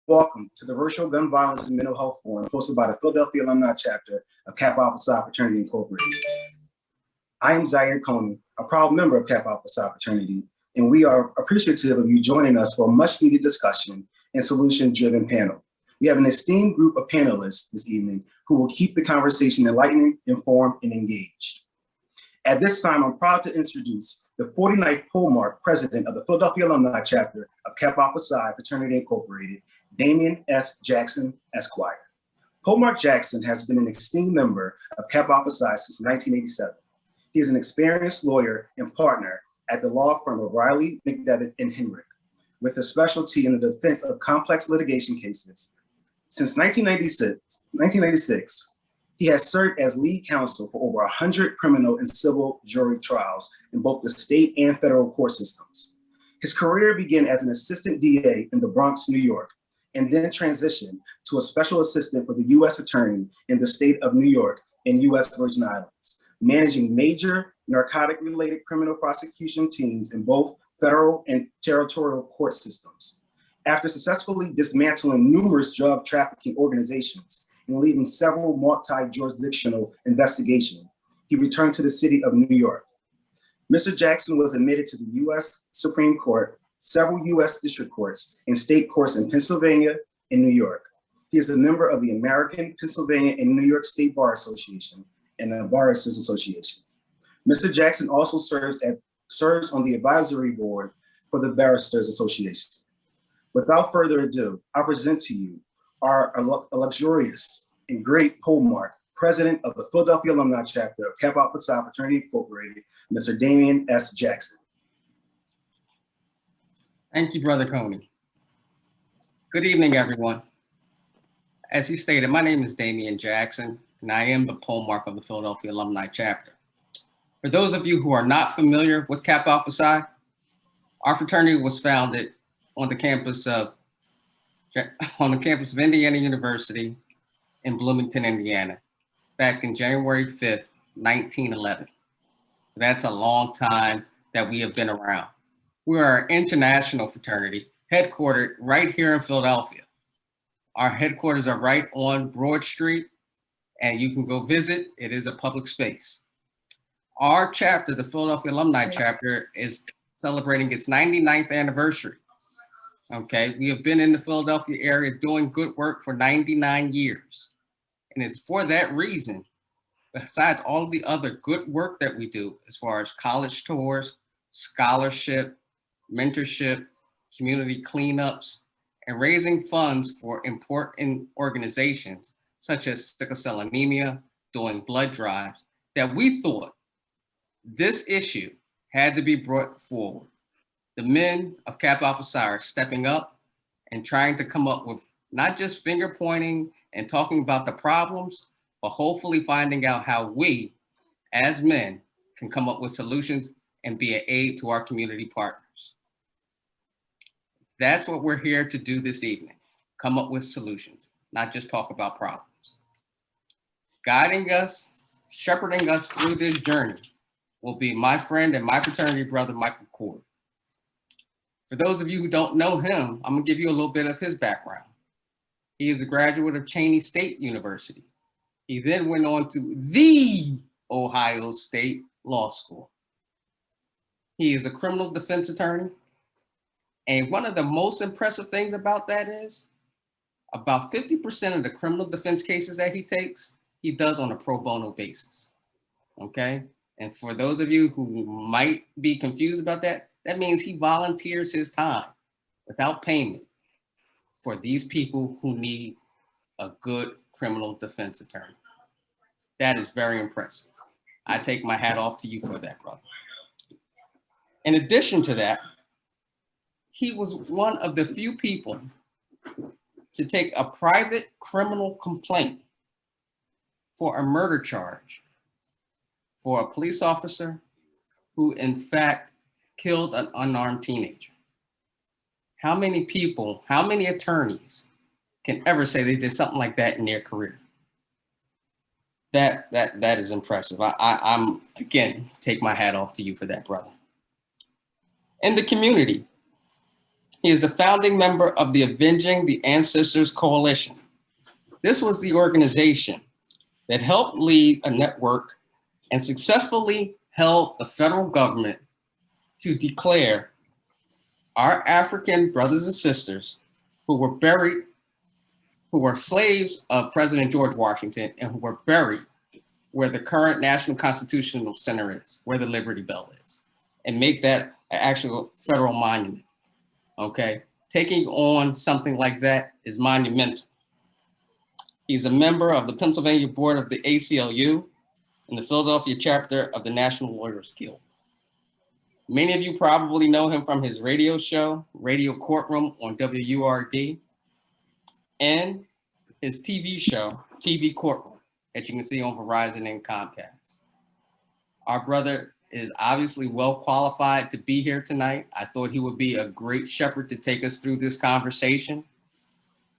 Welcome to the Virtual Gun Violence and Mental Health Forum hosted by the Philadelphia Alumni Chapter of Kappa Alpha Psi Fraternity Incorporated. I am Zahir Coney, a proud member of Kappa Alpha Psi Fraternity, and we are appreciative of you joining us for a much-needed discussion and solution-driven panel. We have an esteemed group of panelists this evening who will keep the conversation enlightening, informed, and engaged. At this time, I'm proud to introduce the 49th Pole Mark President of the Philadelphia Alumni Chapter of Kappa Alpha Psi Fraternity Incorporated, Damian S. Jackson, Esquire. Pole Mark Jackson has been an esteemed member of Kappa Alpha Psi since 1987. He is an experienced lawyer and partner at the law firm of Riley, McDevitt, and Henrik, with a specialty in the defense of complex litigation cases. Since 1996, he has served as lead counsel for over 100 criminal and civil jury trials in both the state and federal court systems. His career began as an assistant DA in the Bronx, New York, and then transitioned to a special assistant for the U.S. Attorney in the state of New York and U.S. Virgin Islands, managing major narcotic-related criminal prosecution teams in both federal and territorial court systems. After successfully dismantling numerous drug trafficking organizations and leading several multi-jurisdictional investigations, he returned to the city of New York. Mr. Jackson was admitted to the U.S. Supreme Court, several U.S. district courts, and state courts in Pennsylvania and New York. He is a member of the American, Pennsylvania, and New York State Bar Association and the Barristers Association. Mr. Jackson also serves on the advisory board for the Barristers Association. Without further ado, I present to you our luxurious and great pole mark, President of the Philadelphia Alumni Chapter of Kappa Alpha Psi Fraternity Incorporated, Mr. Damian S. Jackson. Thank you, Brother Coney. Good evening, everyone. As he stated, my name is Damian Jackson, and I am the pole mark of the Philadelphia Alumni Chapter. For those of you who are not familiar with Kappa Alpha Psi, our fraternity was founded on the campus of Indiana University in Bloomington, Indiana, back in January 5th, 1911. So that's a long time that we have been around. We are an international fraternity headquartered right here in Philadelphia. Our headquarters are right on Broad Street, and you can go visit. It is a public space. Our chapter, the Philadelphia Alumni Chapter, is celebrating its 99th anniversary. Okay, we have been in the Philadelphia area doing good work for 99 years. And it's for that reason, besides all of the other good work that we do, as far as college tours, scholarship, mentorship, community cleanups, and raising funds for important organizations such as sickle cell anemia, doing blood drives, that we thought this issue had to be brought forward. The men of Kappa Alpha Psi are stepping up and trying to come up with not just finger pointing and talking about the problems, but hopefully finding out how we, as men, can come up with solutions and be an aid to our community partners. That's what we're here to do this evening, come up with solutions, not just talk about problems. Guiding us, shepherding us through this journey will be my friend and my fraternity brother, Michael Coard. For those of you who don't know him, I'm gonna give you a little bit of his background. He is a graduate of Cheyney State University. He then went on to the Ohio State Law School. He is a criminal defense attorney. And one of the most impressive things about that is about 50% of the criminal defense cases that he takes, he does on a pro bono basis, okay? And for those of you who might be confused about that, that means he volunteers his time without payment for these people who need a good criminal defense attorney. That is very impressive. I take my hat off to you for that, brother. In addition to that, he was one of the few people to take a private criminal complaint for a murder charge for a police officer who in fact killed an unarmed teenager. How many people, how many attorneys can ever say they did something like that in their career? That is impressive. I'm again, take my hat off to you for that, brother. In the community, He is the founding member of the Avenging the Ancestors Coalition. This was the organization that helped lead a network and successfully held the federal government to declare our African brothers and sisters who were buried, who were slaves of President George Washington and who were buried where the current National Constitutional Center is, where the Liberty Bell is, and make that an actual federal monument, okay? Taking on something like that is monumental. He's a member of the Pennsylvania Board of the ACLU and the Philadelphia chapter of the National Lawyers Guild. Many of you probably know him from his radio show, Radio Courtroom on WURD, and his TV show, TV Courtroom, that you can see on Verizon and Comcast. Our brother is obviously well qualified to be here tonight. I thought he would be a great shepherd to take us through this conversation.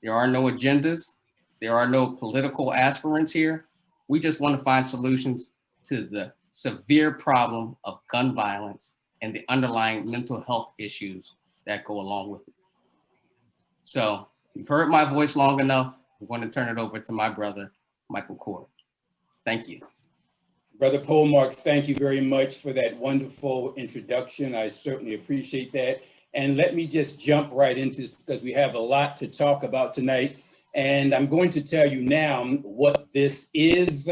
There are no agendas. There are no political aspirants here. We just want to find solutions to the severe problem of gun violence and the underlying mental health issues that go along with it. So you've heard my voice long enough. I'm going to turn it over to my brother, Michael Coard. Thank you. Brother Polmark, thank you very much for that wonderful introduction. I certainly appreciate that. And let me just jump right into this because we have a lot to talk about tonight. And I'm going to tell you now what this is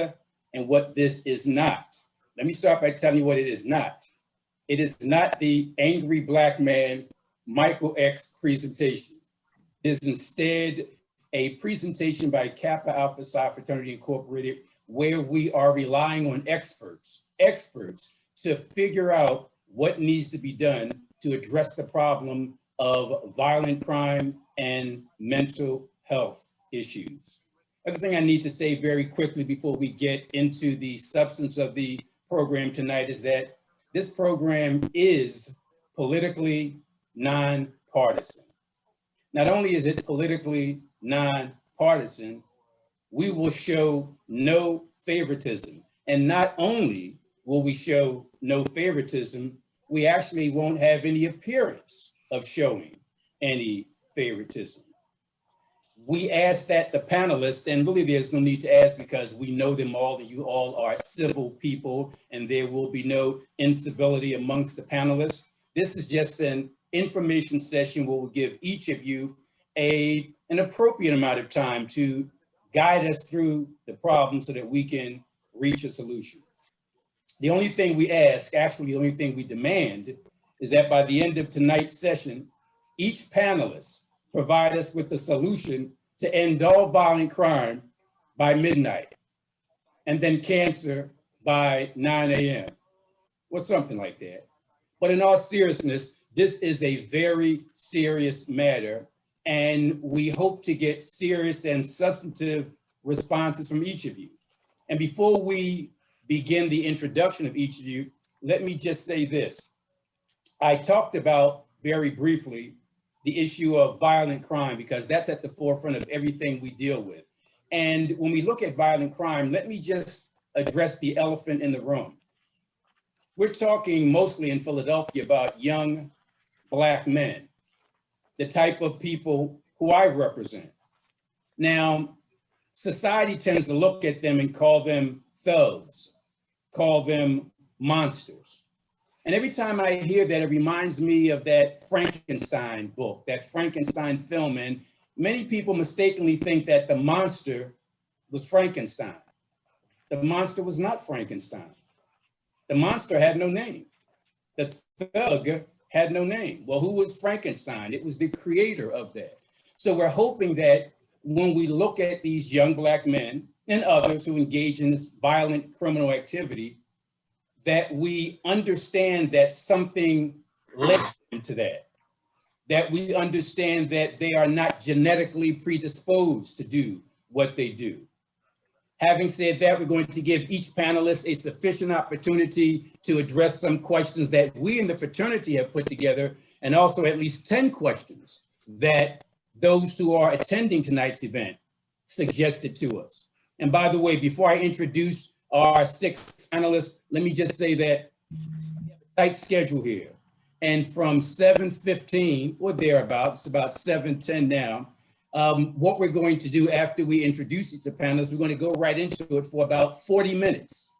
and what this is not. Let me start by telling you what it is not. It is not the angry black man, Michael X presentation. It is instead a presentation by Kappa Alpha Psi Fraternity Incorporated, where we are relying on experts to figure out what needs to be done to address the problem of violent crime and mental health issues. Other thing I need to say very quickly before we get into the substance of the program tonight is that this program is politically nonpartisan. Not only is it politically nonpartisan, we will show no favoritism. And not only will we show no favoritism, we actually won't have any appearance of showing any favoritism. We ask that the panelists, and really there's no need to ask because we know them all, and you all are civil people, and there will be no incivility amongst the panelists. This is just an information session where we'll give each of you an appropriate amount of time to guide us through the problem so that we can reach a solution. The only thing we ask, actually the only thing we demand, is that by the end of tonight's session, each panelist provide us with the solution to end all violent crime by midnight, and then cancer by 9 a.m. or something like that. But in all seriousness, this is a very serious matter, and we hope to get serious and substantive responses from each of you. And before we begin the introduction of each of you, let me just say this. I talked about very briefly the issue of violent crime because that's at the forefront of everything we deal with. And when we look at violent crime, let me just address the elephant in the room. We're talking mostly in Philadelphia about young Black men, the type of people who I represent. Now, society tends to look at them and call them thugs, call them monsters. And every time I hear that, it reminds me of that Frankenstein book, that Frankenstein film. And many people mistakenly think that the monster was Frankenstein. The monster was not Frankenstein. The monster had no name. The thug had no name. Well, who was Frankenstein? It was the creator of that. So we're hoping that when we look at these young Black men and others who engage in this violent criminal activity, that we understand that something led them to that, that we understand that they are not genetically predisposed to do what they do. Having said that, we're going to give each panelist a sufficient opportunity to address some questions that we in the fraternity have put together, and also at least 10 questions that those who are attending tonight's event suggested to us. And by the way, before I introduce our 6 panelists, let me just say that we have a tight schedule here. And from 7:15 or thereabouts, it's about 7:10 now, what we're going to do after we introduce each of the panelists, we're going to go right into it for about 40 minutes.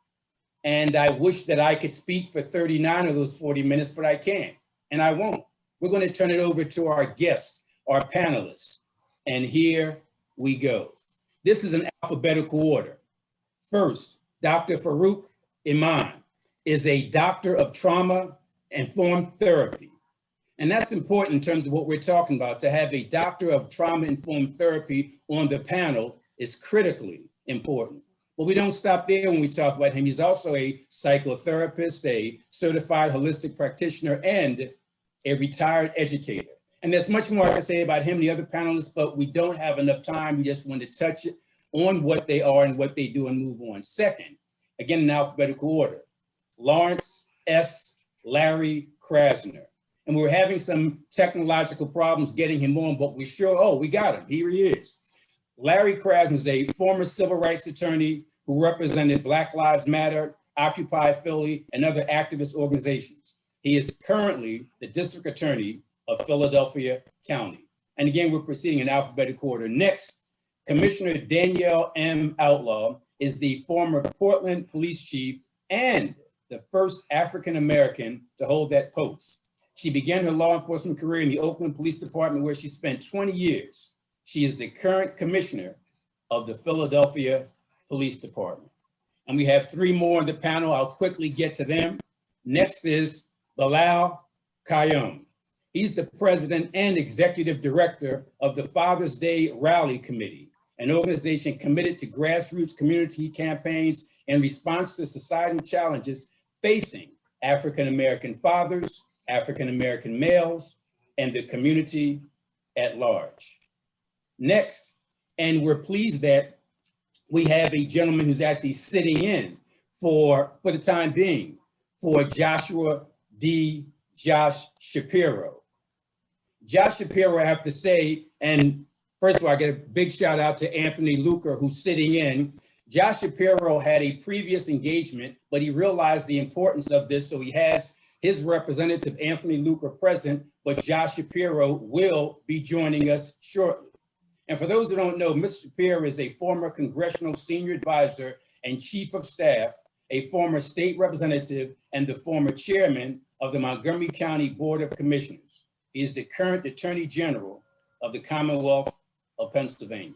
And I wish that I could speak for 39 of those 40 minutes, but I can't, and I won't. We're going to turn it over to our guests, our panelists. And here we go. This is an alphabetical order. First, Dr. Faruq Iman is a doctor of trauma-informed therapy. And that's important in terms of what we're talking about. To have a doctor of trauma-informed therapy on the panel is critically important. But we don't stop there when we talk about him. He's also a psychotherapist, a certified holistic practitioner, and a retired educator. And there's much more I can say about him and the other panelists, but we don't have enough time. We just want to touch it on what they are and what they do and move on. Second, again, in alphabetical order, Lawrence S. Larry Krasner. And we were having some technological problems getting him on, but we're sure, oh, we got him, here he is. Larry Krasner is a former civil rights attorney who represented Black Lives Matter, Occupy Philly, and other activist organizations. He is currently the district attorney of Philadelphia County. And again, we're proceeding in alphabetical order. Next, Commissioner Danielle M. Outlaw is the former Portland police chief and the first African-American to hold that post. She began her law enforcement career in the Oakland Police Department, where she spent 20 years. She is the current commissioner of the Philadelphia Police Department. And we have three more on the panel. I'll quickly get to them. Next is Bilal Qayyum. He's the president and executive director of the Father's Day Rally Committee, an organization committed to grassroots community campaigns in response to societal challenges facing African-American fathers, African-American males, and the community at large. Next, and we're pleased that we have a gentleman who's actually sitting in for the time being, for Joshua D. Josh Shapiro. Josh Shapiro, I have to say, and first of all, I get a big shout out to Anthony Luker, who's sitting in. Josh Shapiro had a previous engagement, but he realized the importance of this, so he has his representative, Anthony Luker, present, but Josh Shapiro will be joining us shortly. And for those who don't know, Mr. Shapiro is a former congressional senior advisor and chief of staff, a former state representative, and the former chairman of the Montgomery County Board of Commissioners. He is the current Attorney General of the Commonwealth of Pennsylvania.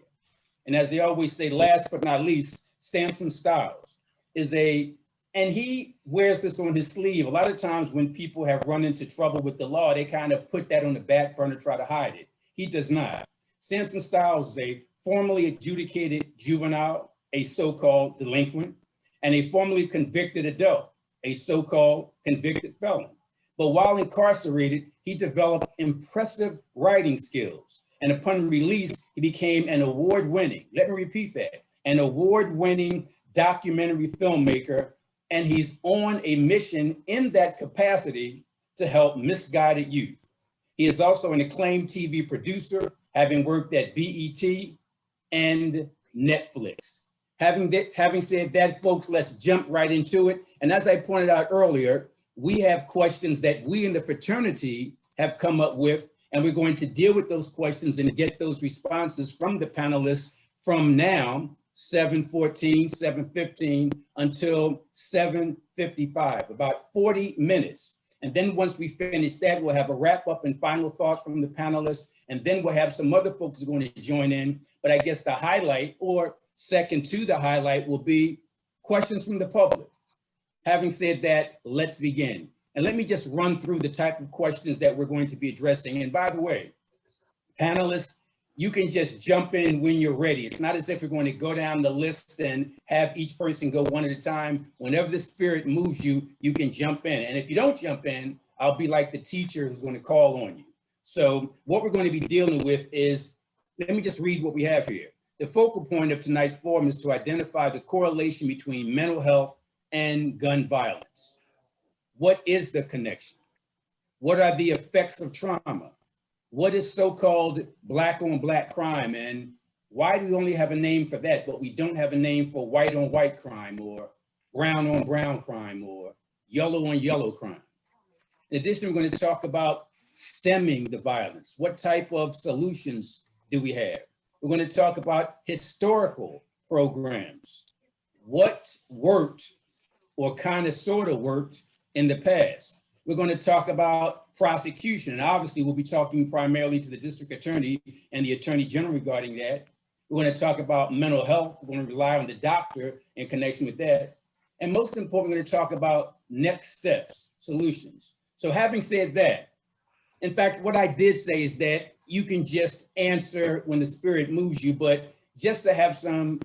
And as they always say, last but not least, Samson Styles is and he wears this on his sleeve. A lot of times when people have run into trouble with the law, they kind of put that on the back burner, try to hide it. He does not. Samson Styles is a formerly adjudicated juvenile, a so-called delinquent, and a formerly convicted adult, a so-called convicted felon. But while incarcerated, he developed impressive writing skills. And upon release, he became an award-winning, let me repeat that, an award-winning documentary filmmaker. And he's on a mission in that capacity to help misguided youth. He is also an acclaimed TV producer, having worked at BET and Netflix. Having said that, folks, let's jump right into it. And as I pointed out earlier, we have questions that we in the fraternity have come up with, and we're going to deal with those questions and get those responses from the panelists from now, 7:14, 7:15 until 7:55, about 40 minutes. And then once we finish that, we'll have a wrap up and final thoughts from the panelists. And then we'll have some other folks who are going to join in. But I guess the highlight, or second to the highlight, will be questions from the public. Having said that, let's begin. And let me just run through the type of questions that we're going to be addressing. And by the way, panelists, you can just jump in when you're ready. It's not as if we're going to go down the list and have each person go one at a time. Whenever the spirit moves you, you can jump in. And if you don't jump in, I'll be like the teacher who's going to call on you. So what we're going to be dealing with is, let me just read what we have here. The focal point of tonight's forum is to identify the correlation between mental health and gun violence. What is the connection? What are the effects of trauma? What is so-called black on black crime? And why do we only have a name for that, but we don't have a name for white on white crime, or brown on brown crime, or yellow on yellow crime? In addition, we're going to talk about stemming the violence. What type of solutions do we have? We're going to talk about historical programs. What worked or kind of sort of worked in the past? We're going to talk about prosecution. And obviously, we'll be talking primarily to the district attorney and the attorney general regarding that. We're going to talk about mental health. We're going to rely on the doctor in connection with that. And most important, we're going to talk about next steps, solutions. So having said that, in fact, what I did say is that you can just answer when the spirit moves you, but just to have some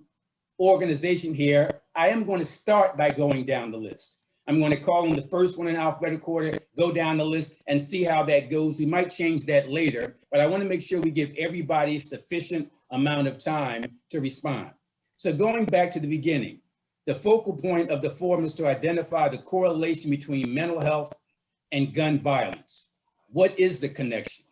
organization here, I am going to start by going down the list. I'm going to call on the first one in alphabetical order, go down the list and see how that goes. We might change that later, but I want to make sure we give everybody sufficient amount of time to respond. So going back to the beginning, the focal point of the forum is to identify the correlation between mental health and gun violence. What is the connection?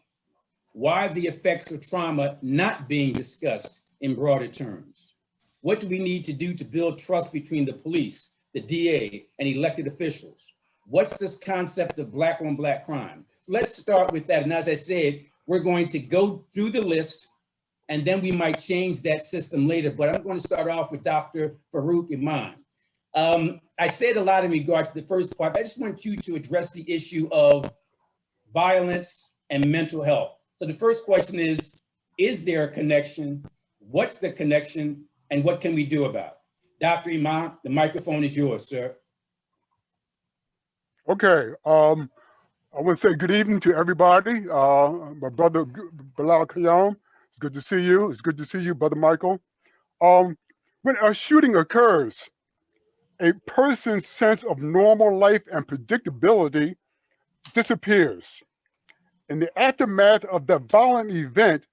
Why are the effects of trauma not being discussed in broader terms? What do we need to do to build trust between the police, the DA, and elected officials? What's this concept of black on black crime? So let's start with that. And as I said, we're going to go through the list and then we might change that system later. But I'm going to start off with Dr. Faruq Iman. I said a lot in regard to the first part. I just want you to address the issue of violence and mental health. So the first question is there a connection? What's the connection? And what can we do about it? Dr. Iman, the microphone is yours, sir. Okay, I want to say good evening to everybody. My brother Bilal Qayyum, it's good to see you. It's good to see you, Brother Michael. When a shooting occurs, a person's sense of normal life and predictability disappears. In the aftermath of the violent event,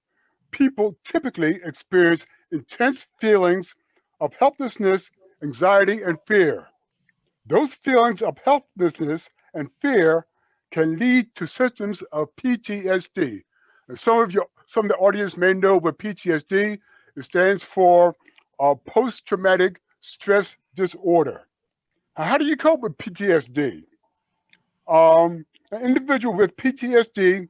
people typically experience intense feelings of helplessness, anxiety, and fear. Those feelings of helplessness and fear can lead to symptoms of PTSD. And some of the audience may know what PTSD it stands for, post-traumatic stress disorder. Now, how do you cope with PTSD? An individual with PTSD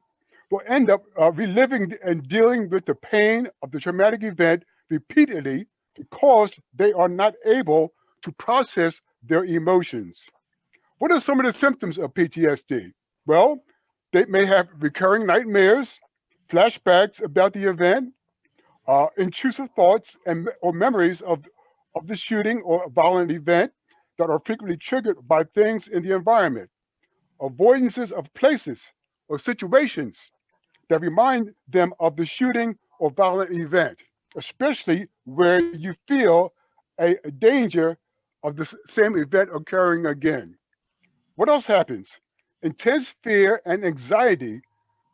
will end up reliving and dealing with the pain of the traumatic event repeatedly because they are not able to process their emotions. What are some of the symptoms of PTSD? Well, they may have recurring nightmares, flashbacks about the event, intrusive thoughts or memories of the shooting or violent event that are frequently triggered by things in the environment, avoidances of places or situations that remind them of the shooting or violent event, especially where you feel a danger of the same event occurring again. What else happens? Intense fear and anxiety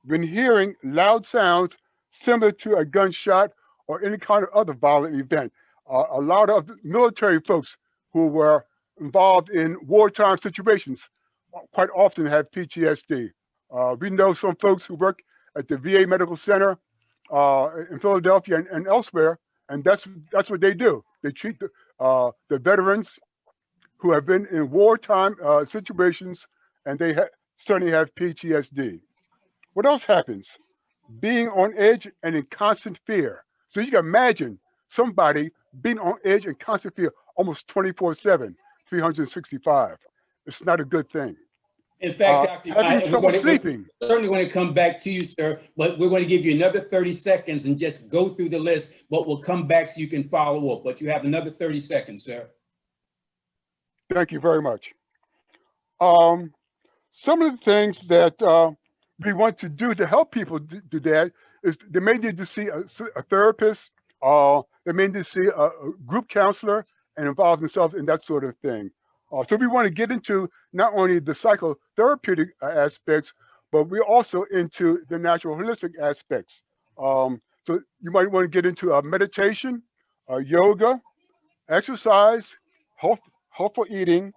when hearing loud sounds similar to a gunshot or any kind of other violent event. A lot of military folks who were involved in wartime situations quite often have PTSD. We know some folks who work at the VA Medical Center in Philadelphia and elsewhere, and that's what they do. They treat the veterans who have been in wartime situations, and they certainly have PTSD. What else happens? Being on edge and in constant fear. So you can imagine somebody being on edge and constant fear almost 24/7, 365. It's not a good thing. In fact, Dr. Having trouble sleeping. We're certainly going to come back to you, sir, but we're going to give you another 30 seconds and just go through the list, but we'll come back so you can follow up. But you have another 30 seconds, sir. Thank you very much. Some of the things that we want to do to help people do that is they may need to see a therapist, they may need to see a group counselor and involve themselves in that sort of thing. So we want to get into not only the psychotherapeutic aspects, but we're also into the natural holistic aspects. So you might want to get into meditation, yoga, exercise, healthful eating,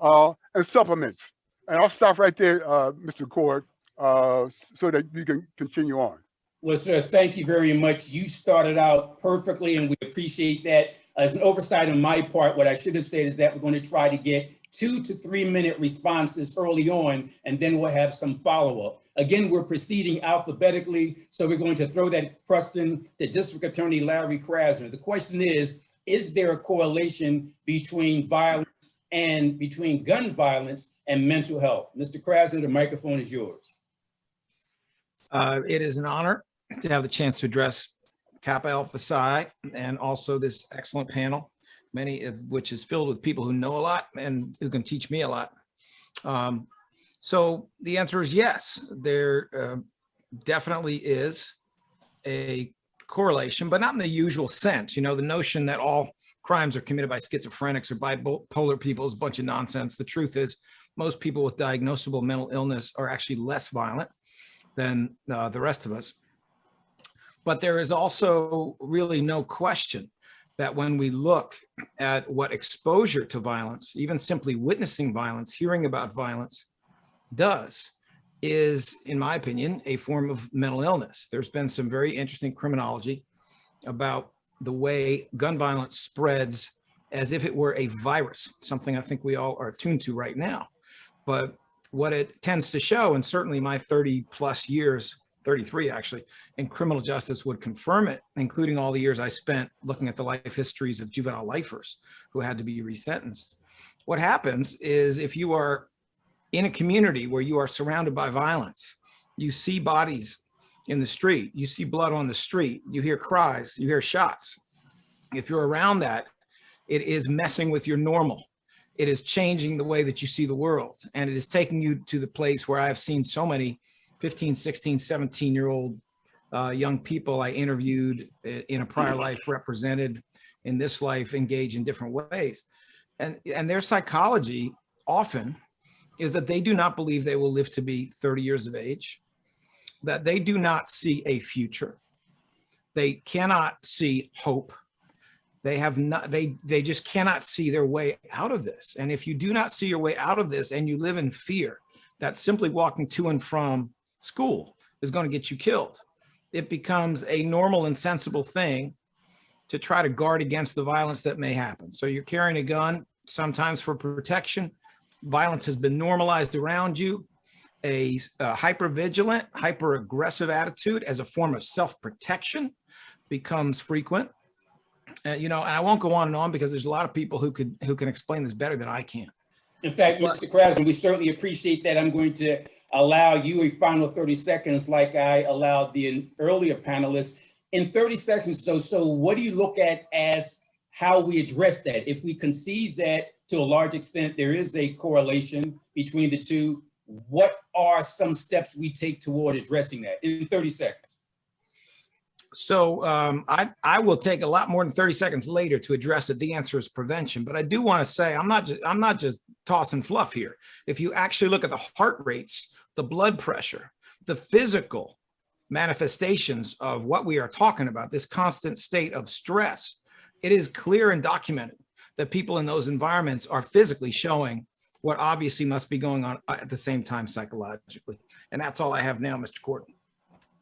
and supplements. And I'll stop right there, Mr. Coard, so that you can continue on. Well, sir, thank you very much. You started out perfectly, and we appreciate that. As an oversight on my part, what I should have said is that we're going to try to get 2 to 3 minute responses early on, and then we'll have some follow-up. Again, we're proceeding alphabetically, so we're going to throw that question to District Attorney Larry Krasner. The question is there a correlation between violence and between gun violence and mental health? Mr. Krasner, the microphone is yours. It is an honor to have the chance to address Kappa Alpha Psi and also this excellent panel, many of which is filled with people who know a lot and who can teach me a lot. So the answer is yes, there definitely is a correlation, but not in the usual sense. You know, the notion that all crimes are committed by schizophrenics or bipolar people is a bunch of nonsense. The truth is most people with diagnosable mental illness are actually less violent than the rest of us. But there is also really no question that when we look at what exposure to violence, even simply witnessing violence, hearing about violence does, is, in my opinion, a form of mental illness. There's been some very interesting criminology about the way gun violence spreads as if it were a virus, something I think we all are attuned to right now. But what it tends to show, and certainly my 30 plus years, 33 actually, in criminal justice would confirm it, including all the years I spent looking at the life histories of juvenile lifers who had to be resentenced. What happens is if you are in a community where you are surrounded by violence, you see bodies in the street, you see blood on the street, you hear cries, you hear shots. If you're around that, it is messing with your normal. It is changing the way that you see the world. And it is taking you to the place where I've seen so many 15, 16, 17-year-old young people I interviewed in a prior life, represented in this life, engage in different ways. And their psychology often is that they do not believe they will live to be 30 years of age, that they do not see a future. They cannot see hope. They have not, they just cannot see their way out of this. And if you do not see your way out of this and you live in fear that simply walking to and from school is going to get you killed, it becomes a normal and sensible thing to try to guard against the violence that may happen. So you're carrying a gun, sometimes for protection. Violence has been normalized around you. A hyper-vigilant, hyper-aggressive attitude as a form of self-protection becomes frequent. You know, and I won't go on and on because there's a lot of people who can explain this better than I can. In fact, Mr. Krasner, we certainly appreciate that. I'm going to allow you a final 30 seconds like I allowed the earlier panelists. In 30 seconds, so what do you look at as how we address that? If we concede that to a large extent there is a correlation between the two, what are some steps we take toward addressing that in 30 seconds? So I will take a lot more than 30 seconds later to address it. The answer is prevention, but I do want to say I'm not just tossing fluff here. If you actually look at the heart rates, the blood pressure, the physical manifestations of what we are talking about, this constant state of stress, it is clear and documented that people in those environments are physically showing what obviously must be going on at the same time psychologically. And that's all I have now, Mr. Coard.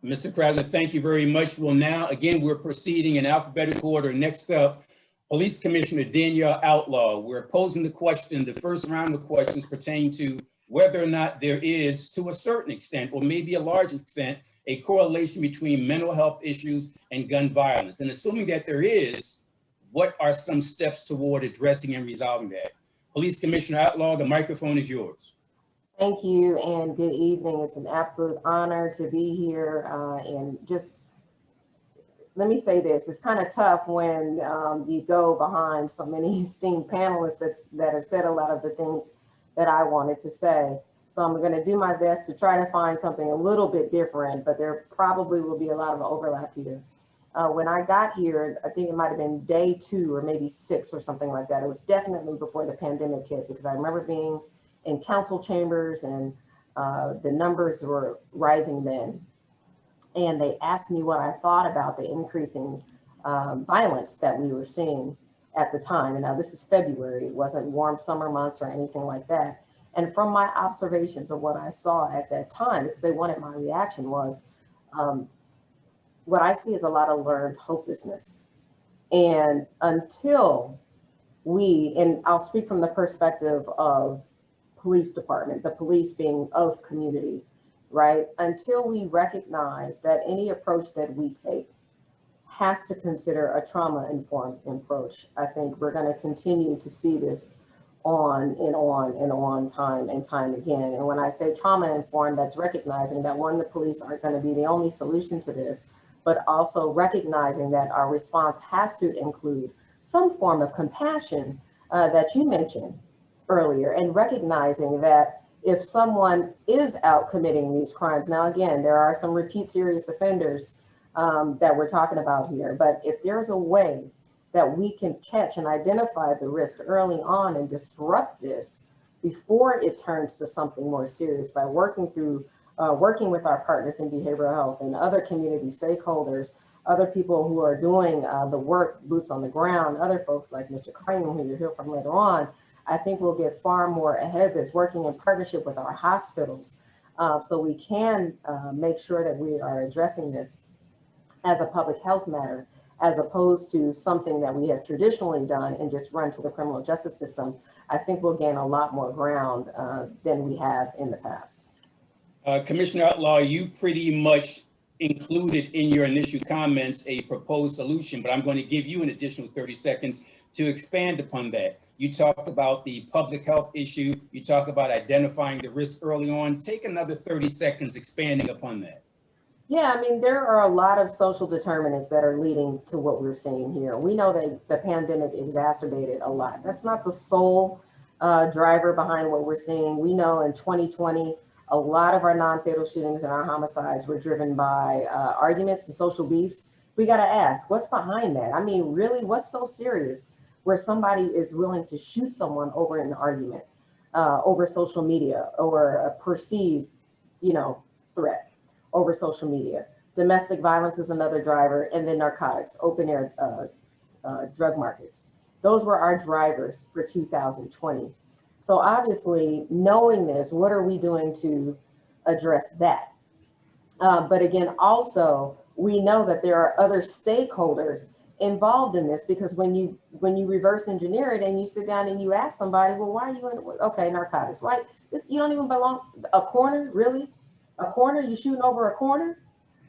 Mr. Krasner, thank you very much. Well, now, again, we're proceeding in alphabetical order. Next up, Police Commissioner Danielle Outlaw. We're posing the question, the first round of questions pertain to whether or not there is, to a certain extent, or maybe a large extent, a correlation between mental health issues and gun violence. And assuming that there is, what are some steps toward addressing and resolving that? Police Commissioner Outlaw, the microphone is yours. Thank you and good evening. It's an absolute honor to be here. And just let me say this, it's kind of tough when you go behind so many esteemed panelists that have said a lot of the things that I wanted to say. So I'm going to do my best to try to find something a little bit different, but there probably will be a lot of overlap here. When I got here, I think it might have been day 2 or maybe 6 or something like that. It was definitely before the pandemic hit, because I remember being in council chambers and the numbers were rising then. And they asked me what I thought about the increasing violence that we were seeing at the time. And now this is February, it wasn't warm summer months or anything like that. And from my observations of what I saw at that time, because they wanted my reaction, was what I see is a lot of learned hopelessness. And until and I'll speak from the perspective of police department, the police being of community, right? Until we recognize that any approach that we take has to consider a trauma-informed approach, I think we're going to continue to see this on and on and on, time and time again. And when I say trauma-informed, that's recognizing that, one, the police aren't going to be the only solution to this, but also recognizing that our response has to include some form of compassion that you mentioned earlier, and recognizing that if someone is out committing these crimes, now again, there are some repeat serious offenders that we're talking about here, but if there's a way that we can catch and identify the risk early on and disrupt this before it turns to something more serious by working with our partners in behavioral health and other community stakeholders, other people who are doing the work, boots on the ground, other folks like Mr. Qayyum, who you'll hear from later on, I think we'll get far more ahead of this, working in partnership with our hospitals, so we can make sure that we are addressing this as a public health matter, as opposed to something that we have traditionally done and just run to the criminal justice system. I think we'll gain a lot more ground than we have in the past. Commissioner Outlaw, you pretty much included in your initial comments a proposed solution, but I'm going to give you an additional 30 seconds to expand upon that. You talk about the public health issue. You talk about identifying the risk early on. Take another 30 seconds expanding upon that. Yeah, I mean, there are a lot of social determinants that are leading to what we're seeing here. We know that the pandemic exacerbated a lot. That's not the sole driver behind what we're seeing. We know in 2020, a lot of our non-fatal shootings and our homicides were driven by arguments and social beefs. We got to ask, what's behind that? I mean, really, what's so serious where somebody is willing to shoot someone over an argument, over social media, or a perceived, threat over social media? Domestic violence is another driver, and then narcotics, open air drug markets. Those were our drivers for 2020. So obviously, knowing this, what are we doing to address that? But again, also, we know that there are other stakeholders involved in this, because when you reverse engineer it and you sit down and you ask somebody, well, why are you in, okay, narcotics, right? You don't even belong, a corner, really? A corner, you shooting over a corner?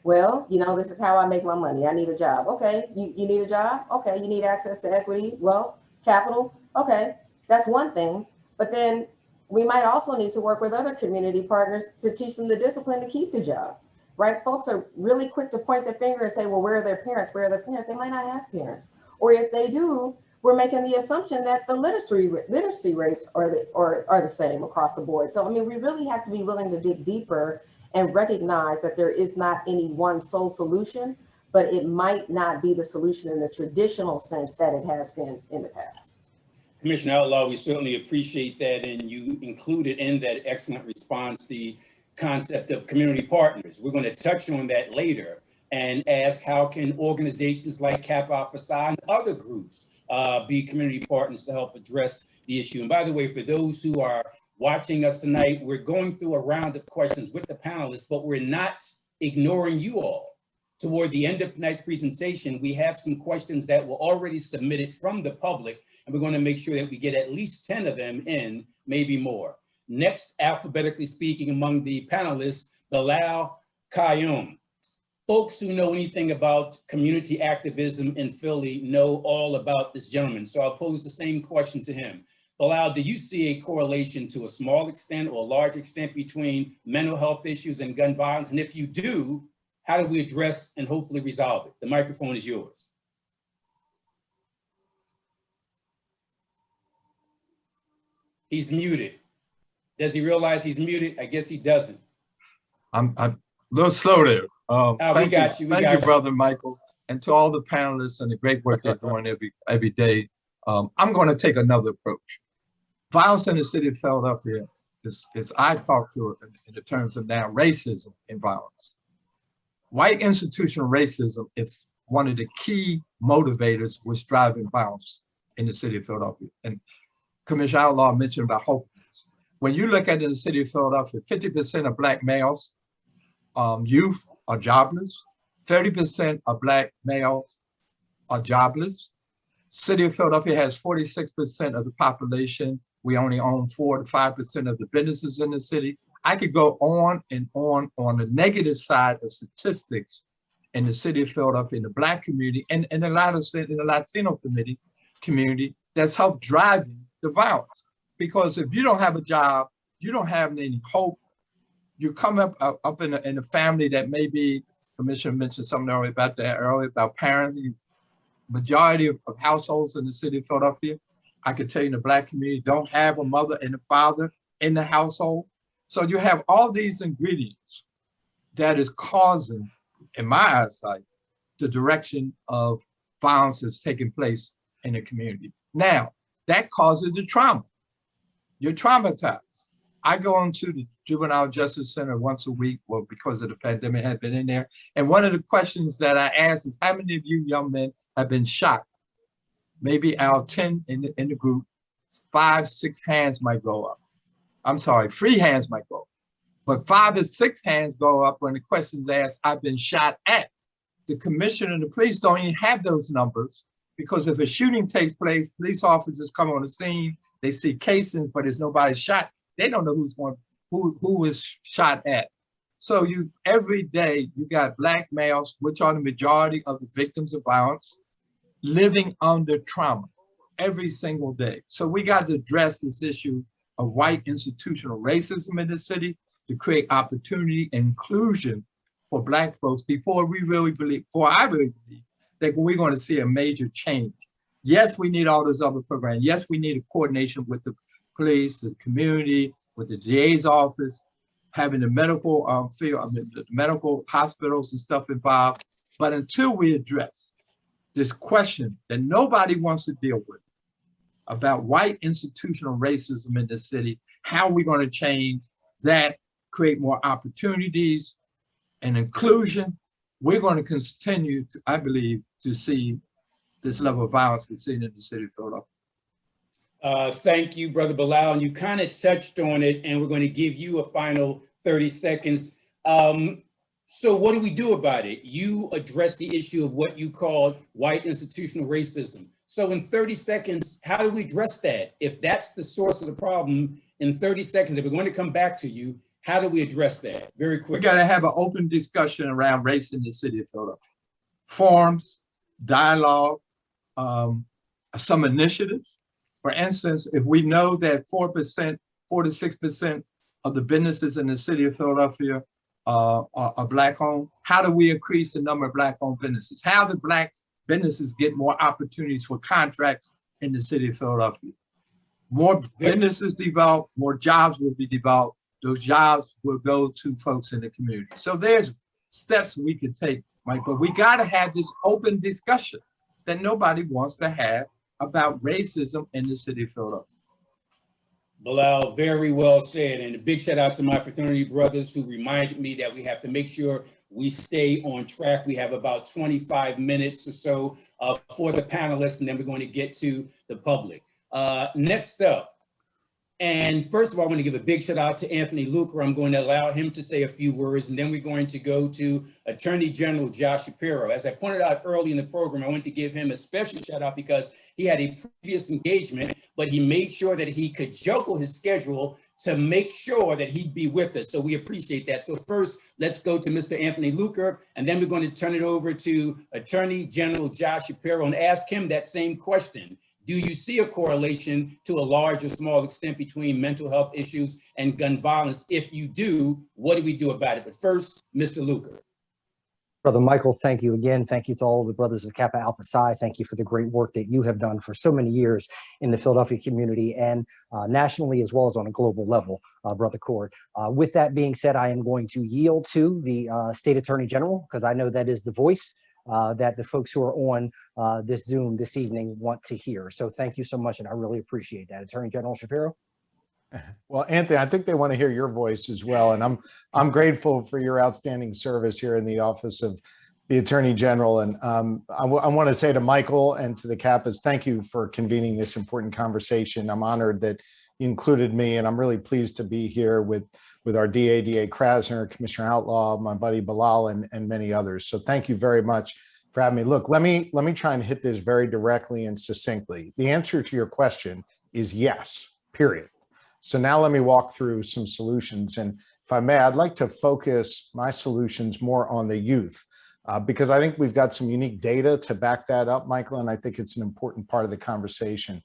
Well, this is how I make my money. I need a job. Okay, you need a job? Okay, you need access to equity, wealth, capital. Okay, that's one thing. But then we might also need to work with other community partners to teach them the discipline to keep the job, right? Folks are really quick to point their finger and say, well, where are their parents? Where are their parents? They might not have parents. Or if they do, we're making the assumption that the literacy rates are the same across the board. So, I mean, we really have to be willing to dig deeper and recognize that there is not any one sole solution, but it might not be the solution in the traditional sense that it has been in the past. Commissioner Outlaw, we certainly appreciate that, and you included in that excellent response the concept of community partners. We're going to touch on that later and ask, how can organizations like Kappa and other groups be community partners to help address the issue? And by the way, for those who are watching us tonight, we're going through a round of questions with the panelists, but we're not ignoring you all. Toward the end of tonight's presentation, we have some questions that were already submitted from the public, and we're going to make sure that we get at least 10 of them in, maybe more. Next, alphabetically speaking among the panelists, Bilal Qayyum. Folks who know anything about community activism in Philly know all about this gentleman, so I'll pose the same question to him. Bilal, do you see a correlation to a small extent or a large extent between mental health issues and gun violence? And if you do, how do we address and hopefully resolve it? The microphone is yours. He's muted. Does he realize he's muted? I guess he doesn't. I'm a little slow there. We got you. Thank you, Brother Michael, and to all the panelists and the great work they're doing every day. I'm going to take another approach. Violence in the city of Philadelphia is I talk to it in the terms of now racism and violence. White institutional racism is one of the key motivators which driving violence in the city of Philadelphia. And Commissioner Outlaw mentioned about hopelessness. When you look at it in the city of Philadelphia, 50% of Black males, youth are jobless. 30% of Black males are jobless. City of Philadelphia has 46% of the population. We only own 4 to 5% of the businesses in the city. I could go on and on the negative side of statistics in the city of Philadelphia, in the Black community, and in a lot of in the Latino community that's helped driving the violence. Because if you don't have a job, you don't have any hope. You come up in a family that maybe, Commissioner mentioned something earlier about that earlier, about parents. Majority of households in the city of Philadelphia, I could tell you in the Black community, don't have a mother and a father in the household. So you have all these ingredients that is causing, in my eyesight, the direction of violence that's taking place in the community. Now, that causes the trauma. You're traumatized. I go into the Juvenile Justice Center once a week, well, because of the pandemic, I had been in there. And one of the questions that I ask is, how many of you young men have been shot? Maybe out of 10 in the group, 5, 6 hands might go up. I'm sorry, 3 hands might go up. But 5 or 6 hands go up when the question's asked, I've been shot at. The commissioner and the police don't even have those numbers, because if a shooting takes place, police officers come on the scene, they see casings, but there's nobody shot. They don't know who was shot at. So every day you got Black males, which are the majority of the victims of violence, living under trauma every single day. So we got to address this issue of white institutional racism in the city to create opportunity and inclusion for Black folks before I really believe that we're going to see a major change. Yes, we need all those other programs. Yes, we need a coordination with the police, the community, with the DA's office, having the medical field, the medical hospitals and stuff involved. But until we address this question that nobody wants to deal with about white institutional racism in the city, how are we going to change that, create more opportunities and inclusion, we're going to continue to, I believe, to see this level of violence we're seeing in the city of Philadelphia. Thank you, Brother Bilal. And you kind of touched on it, and we're going to give you a final 30 seconds. So what do we do about it? You addressed the issue of what you called white institutional racism. So in 30 seconds, how do we address that? If that's the source of the problem, in 30 seconds, if we're going to come back to you, how do we address that? Very quick. We got to have an open discussion around race in the city of Philadelphia. Forums, dialogue, some initiatives. For instance, if we know that 4 to 6% of the businesses in the city of Philadelphia are Black owned, how do we increase the number of Black owned businesses? How do Black businesses get more opportunities for contracts in the city of Philadelphia? More businesses develop, more jobs will be developed. Those jobs will go to folks in the community. So there's steps we could take, Mike, but we got to have this open discussion that nobody wants to have about racism in the city of Philadelphia. Bilal, very well said. And a big shout out to my fraternity brothers who reminded me that we have to make sure we stay on track. We have about 25 minutes or so for the panelists, and then we're going to get to the public. Next up, and first of all, I want to give a big shout out to Anthony Luker. I'm going to allow him to say a few words, and then we're going to go to Attorney General Josh Shapiro. As I pointed out early in the program, I want to give him a special shout out because he had a previous engagement, but he made sure that he could juggle his schedule to make sure that he'd be with us. So we appreciate that. So first, let's go to Mr. Anthony Luker, and then we're going to turn it over to Attorney General Josh Shapiro and ask him that same question. Do you see a correlation to a large or small extent between mental health issues and gun violence? If you do, what do we do about it? But first, Mr. Luker. Brother Michael, thank you again. Thank you to all of the brothers of Kappa Alpha Psi. Thank you for the great work that you have done for so many years in the Philadelphia community and nationally, as well as on a global level, Brother Coard. With that being said, I am going to yield to the State Attorney General, because I know that is the voice that the folks who are on this Zoom this evening want to hear. So thank you so much, and I really appreciate that. Attorney General Shapiro. Well, Anthony, I think they want to hear your voice as well, and I'm grateful for your outstanding service here in the office of the Attorney General. And I want to say to Michael and to the Kappas, thank you for convening this important conversation. I'm honored that you included me, and I'm really pleased to be here with our DA Krasner, Commissioner Outlaw, my buddy Bilal, and many others. So thank you very much for having me. Look, let me try and hit this very directly and succinctly. The answer to your question is yes, period. So now let me walk through some solutions. And if I may, I'd like to focus my solutions more on the youth, because I think we've got some unique data to back that up, Michael, and I think it's an important part of the conversation.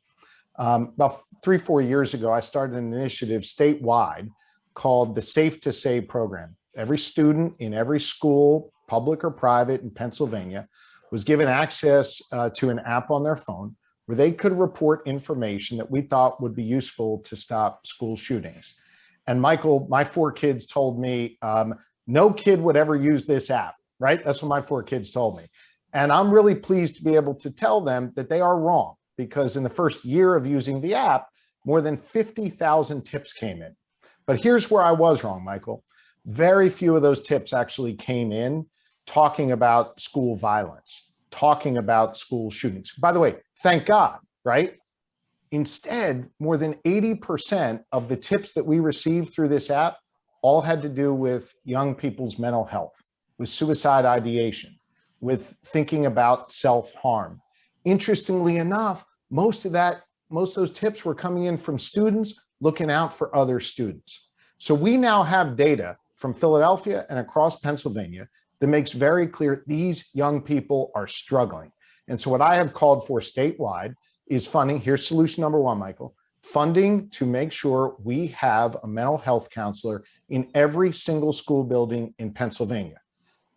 About 3-4 years ago, I started an initiative statewide called the Safe to Save program. Every student in every school, public or private in Pennsylvania, was given access to an app on their phone where they could report information that we thought would be useful to stop school shootings. And Michael, my 4 kids told me, no kid would ever use this app, right? That's what my 4 kids told me. And I'm really pleased to be able to tell them that they are wrong, because in the first year of using the app, more than 50,000 tips came in. But here's where I was wrong, Michael. Very few of those tips actually came in talking about school violence, talking about school shootings. By the way, thank God, right? Instead, more than 80% of the tips that we received through this app all had to do with young people's mental health, with suicide ideation, with thinking about self-harm. Interestingly enough, most of those tips were coming in from students looking out for other students. So we now have data from Philadelphia and across Pennsylvania that makes very clear these young people are struggling. And so what I have called for statewide is funding. Here's solution number 1, Michael. Funding to make sure we have a mental health counselor in every single school building in Pennsylvania.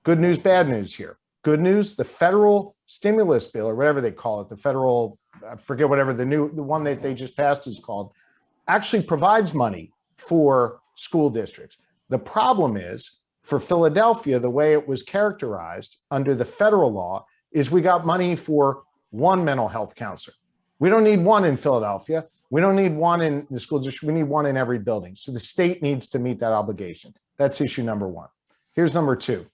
Good news, bad news here. Good news, the federal stimulus bill, or whatever they call it, the federal, I forget whatever the one that they just passed is called, actually provides money for school districts. The problem is, for Philadelphia, the way it was characterized under the federal law is we got money for 1 mental health counselor. We don't need 1 in Philadelphia. We don't need 1 in the school district. We need 1 in every building. So the state needs to meet that obligation. That's issue number 1. Here's number 2.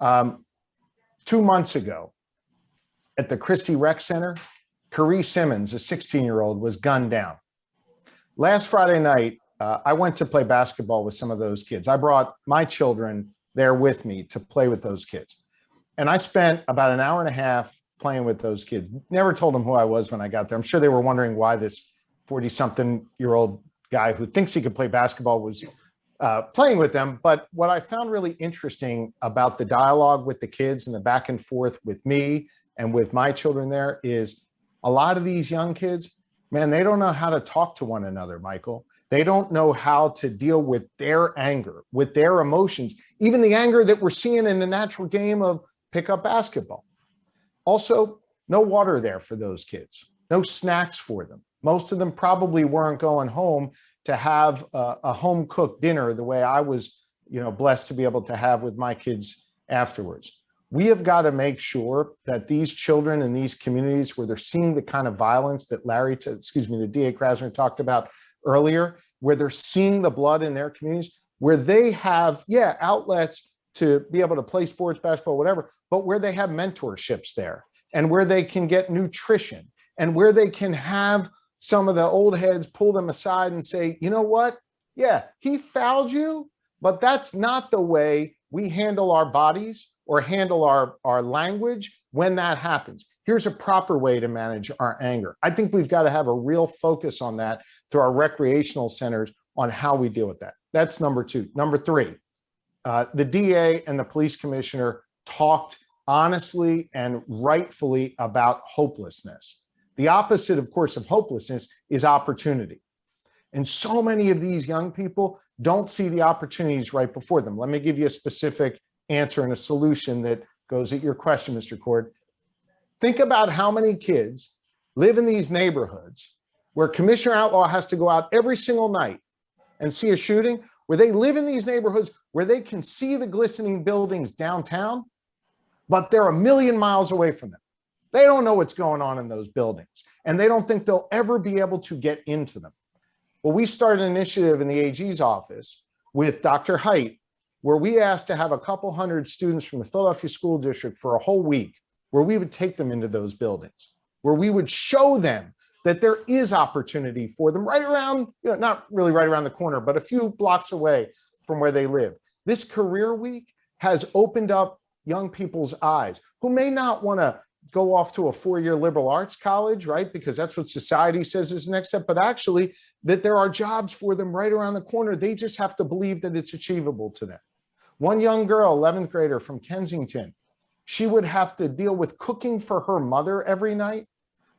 2 months ago at the Christie Rec Center, Simmons, a 16-year-old, was gunned down. Last Friday night, I went to play basketball with some of those kids. I brought my children there with me to play with those kids. And I spent about an hour and a half playing with those kids. Never told them who I was when I got there. I'm sure they were wondering why this 40-something-year-old guy who thinks he could play basketball was playing with them. But what I found really interesting about the dialogue with the kids and the back and forth with me and with my children there is a lot of these young kids, man, they don't know how to talk to one another, Michael. They don't know how to deal with their anger, with their emotions, even the anger that we're seeing in the natural game of pickup basketball. Also, no water there for those kids, no snacks for them. Most of them probably weren't going home to have a home-cooked dinner the way I was, blessed to be able to have with my kids afterwards. We have got to make sure that these children in these communities where they're seeing the kind of violence that the DA Krasner talked about earlier, where they're seeing the blood in their communities, where they have, outlets to be able to play sports, basketball, whatever, but where they have mentorships there and where they can get nutrition and where they can have some of the old heads pull them aside and say, you know what? Yeah, he fouled you, but that's not the way we handle our bodies or handle our language when that happens. Here's a proper way to manage our anger. I think we've got to have a real focus on that through our recreational centers on how we deal with that. That's number 2. Number 3, the DA and the police commissioner talked honestly and rightfully about hopelessness. The opposite, of course, of hopelessness is opportunity. And so many of these young people don't see the opportunities right before them. Let me give you a specific answer and a solution that goes at your question, Mr. Coard. Think about how many kids live in these neighborhoods where Commissioner Outlaw has to go out every single night and see a shooting, where they live in these neighborhoods where they can see the glistening buildings downtown, but they're a million miles away from them. They don't know what's going on in those buildings, and they don't think they'll ever be able to get into them. Well, we started an initiative in the AG's office with Dr. Haidt, where we asked to have a couple hundred students from the Philadelphia School District for a whole week, where we would take them into those buildings, where we would show them that there is opportunity for them right around, not really right around the corner, but a few blocks away from where they live. This career week has opened up young people's eyes who may not want to go off to a 4-year liberal arts college, right? Because that's what society says is the next step, but actually that there are jobs for them right around the corner. They just have to believe that it's achievable to them. One young girl, 11th grader from Kensington, she would have to deal with cooking for her mother every night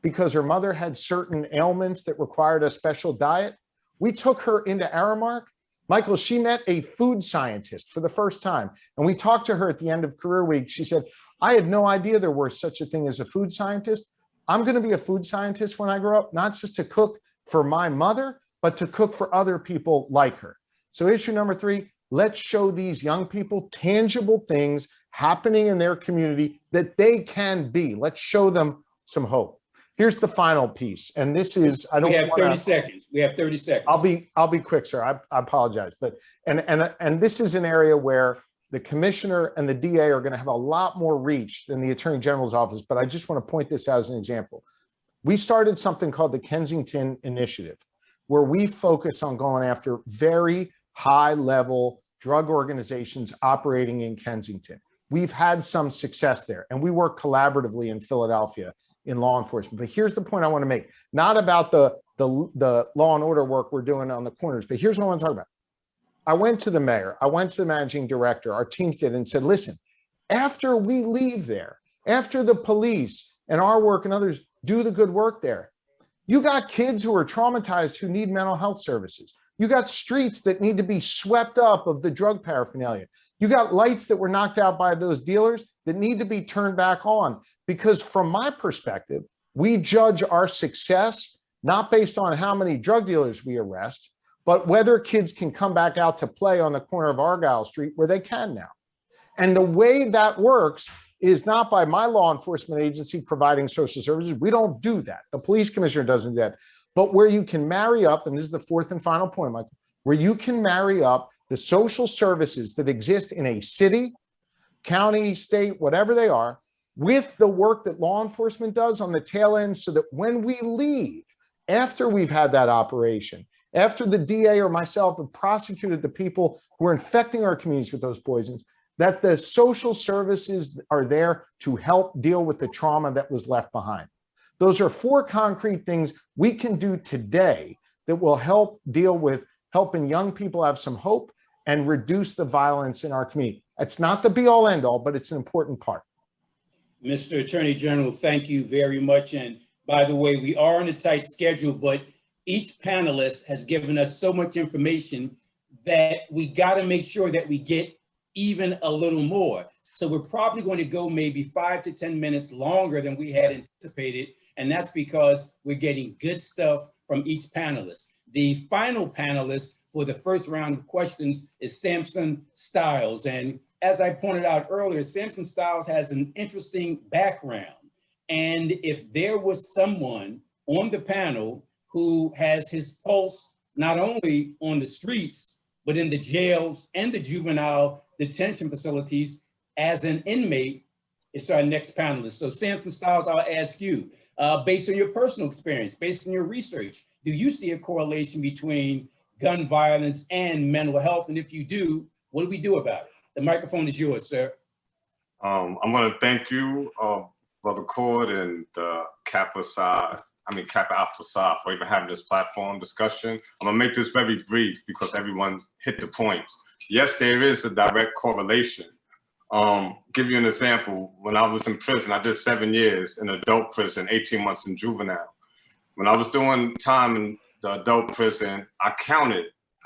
because her mother had certain ailments that required a special diet. We took her into Aramark. Michael, she met a food scientist for the first time. And we talked to her at the end of career week. She said, I had no idea there was such a thing as a food scientist. I'm going to be a food scientist when I grow up, not just to cook for my mother, but to cook for other people like her. So issue number 3, let's show these young people tangible things happening in their community that they can be. Let's show them some hope. Here's the final piece. And this is, I don't We have wanna, 30 seconds. We have 30 seconds. I'll be quick, sir. I apologize. But, and this is an area where the commissioner and the DA are going to have a lot more reach than the Attorney General's office. But I just want to point this as an example. We started something called the Kensington Initiative, where we focus on going after very high level drug organizations operating in Kensington. We've had some success there, and we work collaboratively in Philadelphia in law enforcement. But here's the point I want to make, not about the law and order work we're doing on the corners, but here's what I want to talk about. I went to the mayor, I went to the managing director, our teams did, and said, listen, after we leave there, after the police and our work and others do the good work there, you got kids who are traumatized who need mental health services. You got streets that need to be swept up of the drug paraphernalia. You got lights that were knocked out by those dealers that need to be turned back on. Because from my perspective, we judge our success not based on how many drug dealers we arrest, but whether kids can come back out to play on the corner of Argyle Street where they can now. And the way that works is not by my law enforcement agency providing social services. We don't do that. The police commissioner doesn't do that. But where you can marry up, and this is the 4th and final point, Michael, where you can marry up the social services that exist in a city, county, state, whatever they are, with the work that law enforcement does on the tail end, so that when we leave, after we've had that operation, after the DA or myself have prosecuted the people who are infecting our communities with those poisons, that the social services are there to help deal with the trauma that was left behind. Those are 4 concrete things we can do today that will help deal with helping young people have some hope and reduce the violence in our community. It's not the be all end all, but it's an important part. Mr. Attorney General, thank you very much. And by the way, we are on a tight schedule, but each panelist has given us so much information that we got to make sure that we get even a little more. So we're probably going to go maybe 5 to 10 minutes longer than we had anticipated. And that's because we're getting good stuff from each panelist. The final panelist for the first round of questions is Samson Styles. And as I pointed out earlier, Samson Styles has an interesting background. And if there was someone on the panel who has his pulse not only on the streets, but in the jails and the juvenile detention facilities as an inmate, it's our next panelist. So Samson Styles, I'll ask you, based on your personal experience, based on your research, do you see a correlation between gun violence and mental health? And if you do, what do we do about it? The microphone is yours, sir. I'm going to thank you, Brother Coard and Kappa Alpha Psi for even having this platform discussion. I'm going to make this very brief because everyone hit the points. Yes, there is a direct correlation. Give you an example. When I was in prison, I did 7 years in adult prison, 18 months in juvenile. When I was doing time in the adult prison, I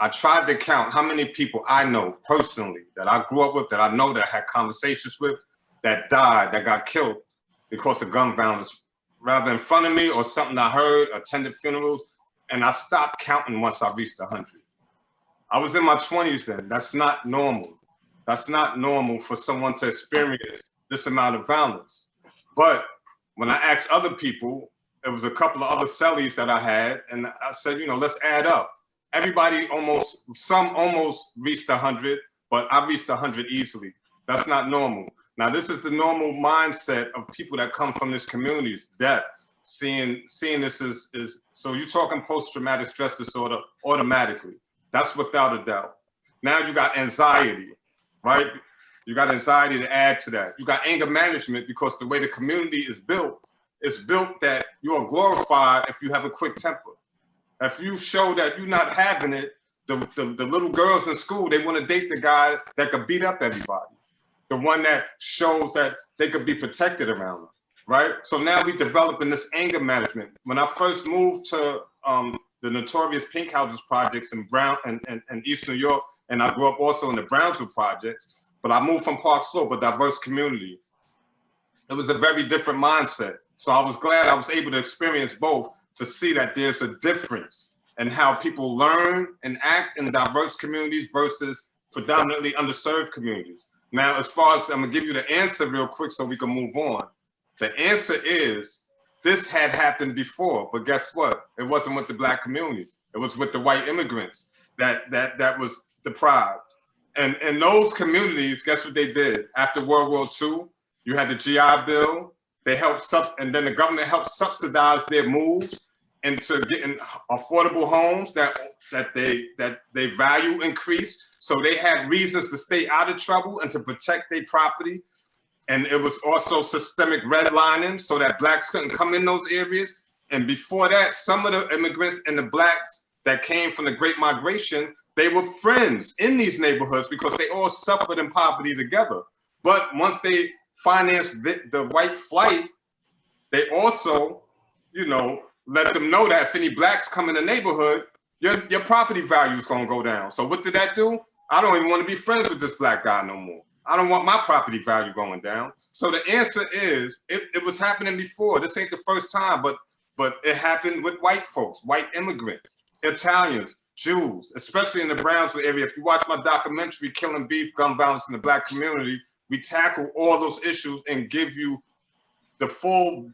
tried to count how many people I know personally that I grew up with, that I know that I had conversations with, that died, that got killed because of gun violence, rather in front of me or something I heard, attended funerals, and I stopped counting once I reached 100. I was in my 20s then. That's not normal. That's not normal for someone to experience this amount of violence. But when I asked other people, there was a couple of other cellies that I had, and I said, let's add up. Some almost reached 100, but I reached 100 easily. That's not normal. Now, this is the normal mindset of people that come from this community's death. Seeing this is so you're talking post-traumatic stress disorder automatically. That's without a doubt. Now you got anxiety, right? You got anxiety to add to that. You got anger management because the way the community is built, it's built that you are glorified if you have a quick temper. If you show that you're not having it, the little girls in school, they want to date the guy that could beat up everybody. The one that shows that they could be protected around them, right? So now we developing this anger management. When I first moved to the notorious Pink Houses projects in East New York, and I grew up also in the Brownsville projects, but I moved from Park Slope, a diverse community. It was a very different mindset. So I was glad I was able to experience both to see that there's a difference in how people learn and act in diverse communities versus predominantly underserved communities. Now, as far as, I'm gonna give you the answer real quick so we can move on. The answer is, this had happened before, but guess what? It wasn't with the Black community. It was with the white immigrants that was deprived. And in those communities, guess what they did? After World War II, you had the GI Bill. They helped, and then the government helped subsidize their moves into getting affordable homes that they value increased. So they had reasons to stay out of trouble and to protect their property. And it was also systemic redlining so that Blacks couldn't come in those areas. And before that, some of the immigrants and the Blacks that came from the Great Migration, they were friends in these neighborhoods because they all suffered in poverty together. But once they financed the white flight, they also, you know, let them know that if any Blacks come in the neighborhood, your property value is going to go down. So what did that do? I don't even want to be friends with this Black guy no more. I don't want my property value going down. So the answer is, it was happening before. This ain't the first time, but it happened with white folks, white immigrants, Italians, Jews, especially in the Brownsville area. If you watch my documentary, Killing Beef, Gun Violence in the Black Community, we tackle all those issues and give you the full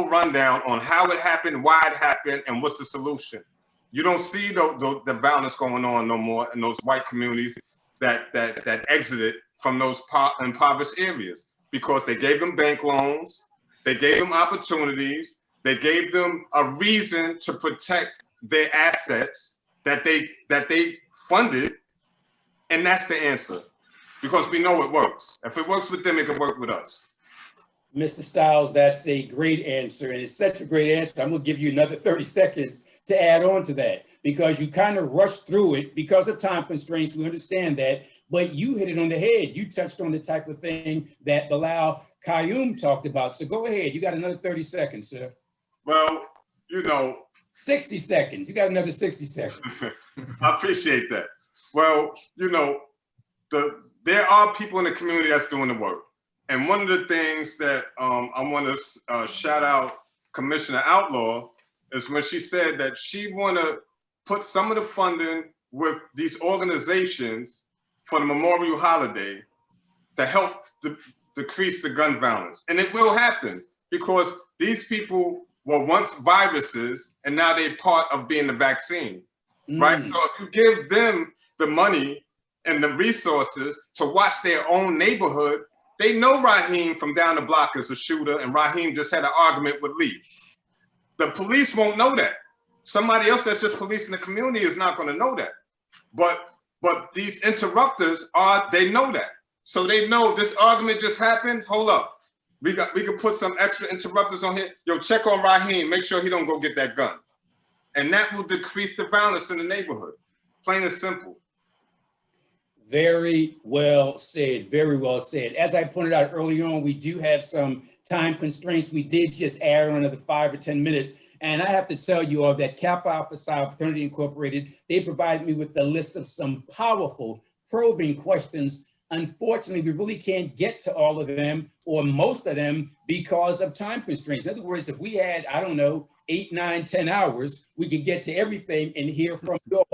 rundown on how it happened, why it happened, and what's the solution. You don't see the violence going on no more in those white communities that exited from those impoverished areas because they gave them bank loans, they gave them opportunities, they gave them a reason to protect their assets that they funded, and that's the answer. Because we know it works. If it works with them, it can work with us. Mr. Styles, that's a great answer. And it's such a great answer. I'm going to give you another 30 seconds to add on to that because you kind of rushed through it because of time constraints. We understand that. But you hit it on the head. You touched on the type of thing that Bilal Qayyum talked about. So go ahead. You got another 30 seconds, sir. Well, you know. 60 seconds. You got another 60 seconds. I appreciate that. Well, you know, there are people in the community that's doing the work. And one of the things that I want to shout out Commissioner Outlaw is when she said that she want to put some of the funding with these organizations for the Memorial Holiday to help decrease the gun violence. And it will happen because these people were once viruses and now they're part of being the vaccine, right? So if you give them the money and the resources to watch their own neighborhood, they know Raheem from down the block is a shooter and Raheem just had an argument with Lee. The police won't know that. Somebody else that's just policing the community is not going to know that. But these interrupters they know that. So they know this argument just happened. Hold up. We could put some extra interrupters on here. Yo, check on Raheem, make sure he don't go get that gun. And that will decrease the violence in the neighborhood. Plain and simple. Very well said, very well said. As I pointed out earlier on, we do have some time constraints. We did just add on another 5 or 10 minutes. And I have to tell you all that Kappa Alpha Psi Fraternity Incorporated, they provided me with a list of some powerful probing questions. Unfortunately, we really can't get to all of them or most of them because of time constraints. In other words, if we had, I don't know, 8, 9, 10 hours, we could get to everything and hear from you all.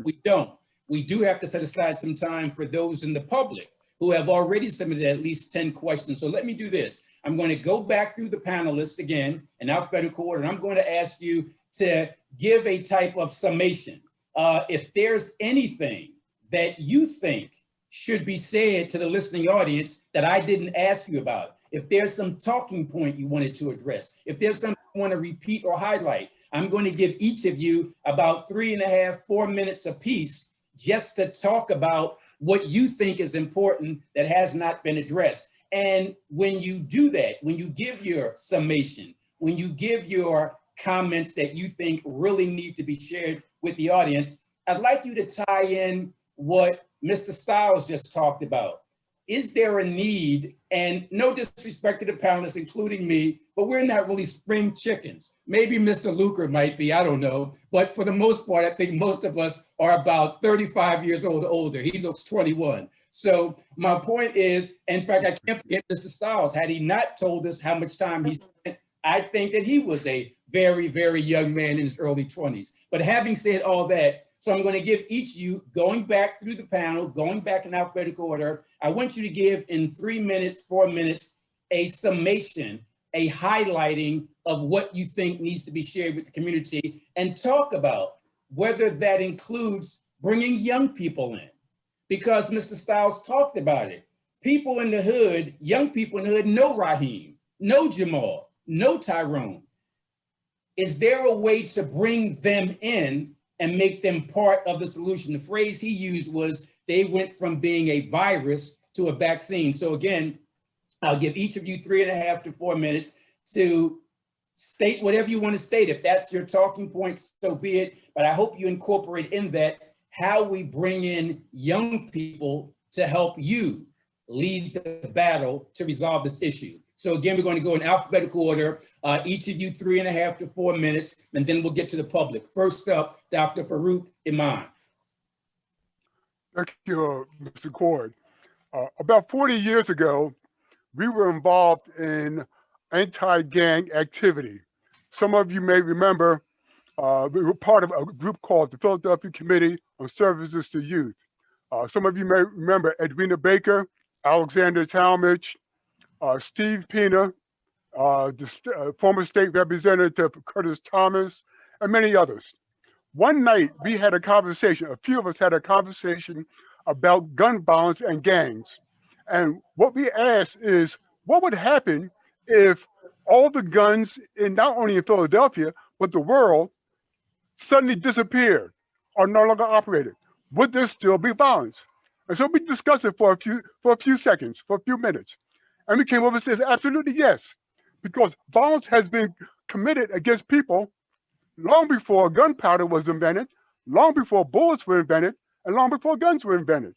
We don't. We do have to set aside some time for those in the public who have already submitted at least 10 questions. So let me do this. I'm going to go back through the panelists again in alphabetical order, and I'm going to ask you to give a type of summation. If there's anything that you think should be said to the listening audience that I didn't ask you about, if there's some talking point you wanted to address, if there's something you want to repeat or highlight, I'm going to give each of you about 3.5, 4 minutes apiece just to talk about what you think is important that has not been addressed. And when you do that, when you give your summation, when you give your comments that you think really need to be shared with the audience, I'd like you to tie in what Mr. Styles just talked about. Is there a need, and no disrespect to the panelists, including me, but we're not really spring chickens. Maybe Mr. Luker might be, I don't know. But for the most part, I think most of us are about 35 years old or older. He looks 21. So my point is, in fact, I can't forget Mr. Styles. Had he not told us how much time he spent, I think that he was a very, very young man in his early 20s. But having said all that, so I'm going to give each of you, going back through the panel, going back in alphabetical order, I want you to give in 3 minutes, 4 minutes, a summation, a highlighting of what you think needs to be shared with the community, and talk about whether that includes bringing young people in. Because Mr. Styles talked about it. People in the hood, young people in the hood know Raheem, know Jamal, know Tyrone. Is there a way to bring them in and make them part of the solution? The phrase he used was they went from being a virus to a vaccine. So again, I'll give each of you 3.5 to 4 minutes to state whatever you want to state. If that's your talking point, so be it. But I hope you incorporate in that how we bring in young people to help you lead the battle to resolve this issue. So again, we're going to go in alphabetical order, each of you 3.5 to 4 minutes, and then we'll get to the public. First up, Dr. Faruq Iman. Thank you, Mr. Coard. About 40 years ago, we were involved in anti-gang activity. Some of you may remember we were part of a group called the Philadelphia Committee on Services to Youth. Some of you may remember Edwina Baker, Alexander Talmadge, Steve Pena, the former state representative Curtis Thomas, and many others. One night we had a conversation, a few of us had a conversation about gun violence and gangs. And what we asked is, what would happen if all the guns in not only in Philadelphia, but the world suddenly disappeared or no longer operated? Would there still be violence? And so we discussed it for a few seconds, for a few minutes. And we came over and said, absolutely yes, because violence has been committed against people long before gunpowder was invented, long before bullets were invented, and long before guns were invented.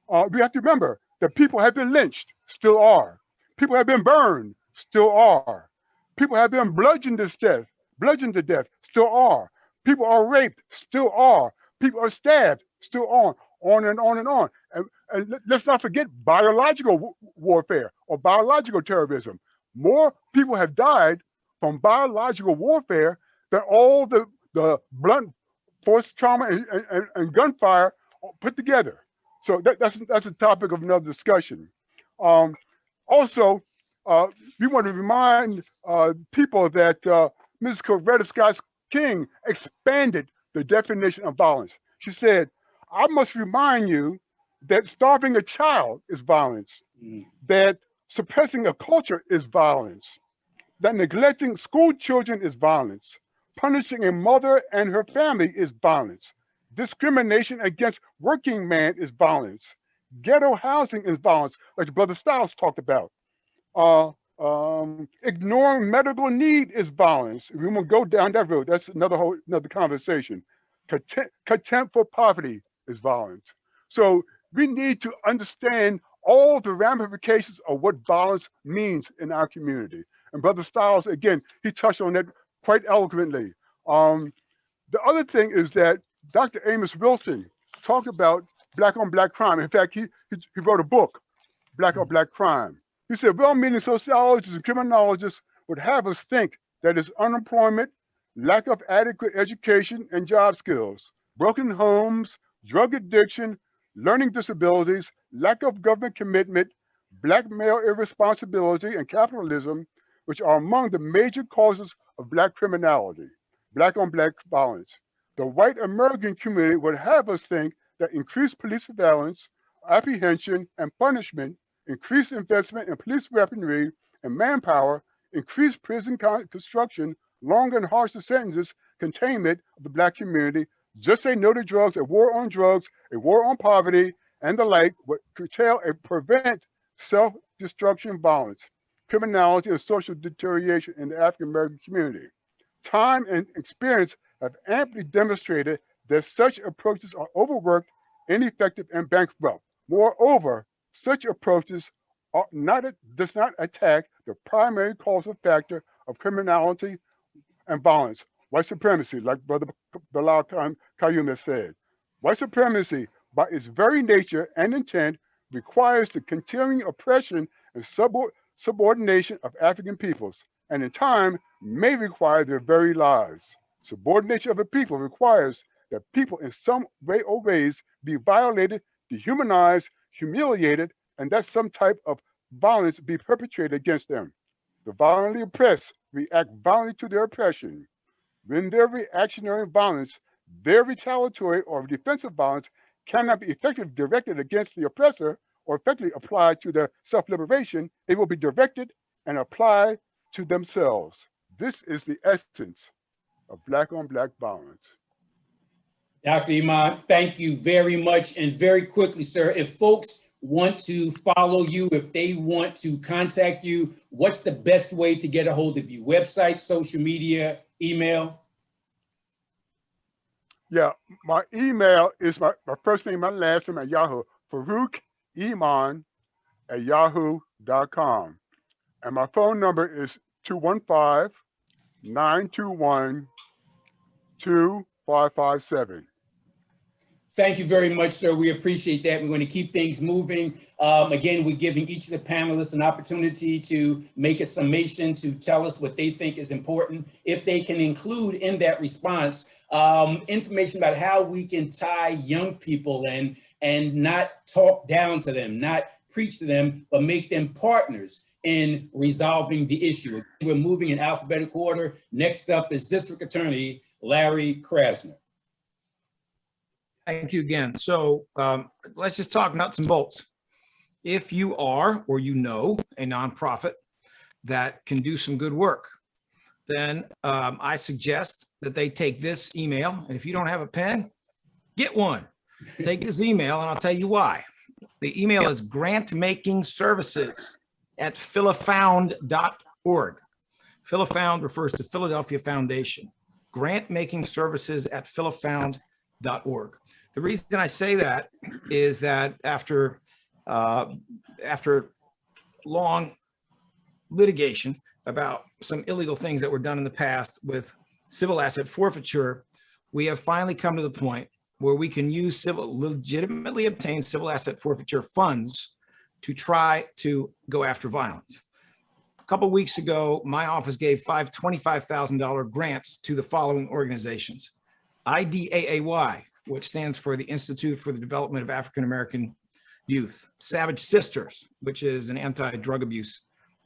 We have to remember that people have been lynched, still are. People have been burned, still are. People have been bludgeoned to death, still are. People are raped, still are. People are stabbed, still on and on and on. And let's not forget biological warfare or biological terrorism. More people have died from biological warfare than all the blunt force trauma and gunfire put together. So that's a topic of another discussion. Also, we want to remind people that Ms. Coretta Scott King expanded the definition of violence. She said, I must remind you that starving a child is violence, that suppressing a culture is violence, that neglecting school children is violence, punishing a mother and her family is violence, discrimination against working man is violence, ghetto housing is violence, like Brother Styles talked about. Ignoring medical need is violence. We won't go down that road. That's another conversation. Contempt for poverty is violence. So we need to understand all the ramifications of what violence means in our community. And Brother Styles, again, he touched on that quite eloquently. The other thing is that Dr. Amos Wilson talked about black on black crime. In fact, he wrote a book, Black on Black Crime. He said, well-meaning sociologists and criminologists would have us think that it's unemployment, lack of adequate education and job skills, broken homes, drug addiction, learning disabilities, lack of government commitment, black male irresponsibility, and capitalism, which are among the major causes of black criminality, black on black violence. The white American community would have us think that increased police surveillance, apprehension, and punishment, increased investment in police weaponry and manpower, increased prison construction, long and harsher sentences, containment of the black community, just say no to drugs, a war on poverty, and the like would curtail and prevent self-destruction, violence, criminality, and social deterioration in the African American community. Time and experience have amply demonstrated that such approaches are overworked, ineffective, and bankrupt. Moreover, such approaches does not attack the primary causal factor of criminality and violence, white supremacy, like Brother Bilal Qayyum has said. White supremacy, by its very nature and intent, requires the continuing oppression and subordination of African peoples, and in time may require their very lives. Subordination of a people requires that people in some way or ways be violated, dehumanized, humiliated, and that some type of violence be perpetrated against them. The violently oppressed react violently to their oppression. When their reactionary violence, their retaliatory or defensive violence cannot be effectively directed against the oppressor or effectively applied to their self-liberation, it will be directed and applied to themselves. This is the essence of Black-on-Black violence. Dr. Iman, thank you very much. And very quickly, sir, if folks want to follow you, if they want to contact you, what's the best way to get a hold of you? Website, social media, email? Yeah, my email is my first name, my last name at Yahoo, Faruq Iman at yahoo.com. And my phone number is 215-921-2557. Thank you very much, sir. We appreciate that. We're going to keep things moving. Again, we're giving each of the panelists an opportunity to make a summation, to tell us what they think is important. If they can include in that response information about how we can tie young people in and not talk down to them, not preach to them, but make them partners in resolving the issue. We're moving in alphabetical order. Next up is District Attorney Larry Krasner. Thank you again. So let's just talk nuts and bolts. If you are, or you know, a nonprofit that can do some good work, then I suggest that they take this email, and if you don't have a pen, get one. Take this email, and I'll tell you why. The email is grantmakingservices@philafound.org. Philafound refers to Philadelphia Foundation. Grantmakingservices@philafound.org. The reason I say that is that after long litigation about some illegal things that were done in the past with civil asset forfeiture, we have finally come to the point where we can use legitimately obtained civil asset forfeiture funds to try to go after violence. A couple of weeks ago, my office gave 5 $25,000 grants to the following organizations: IDAAY, which stands for the Institute for the Development of African American Youth; Savage Sisters, which is an anti-drug abuse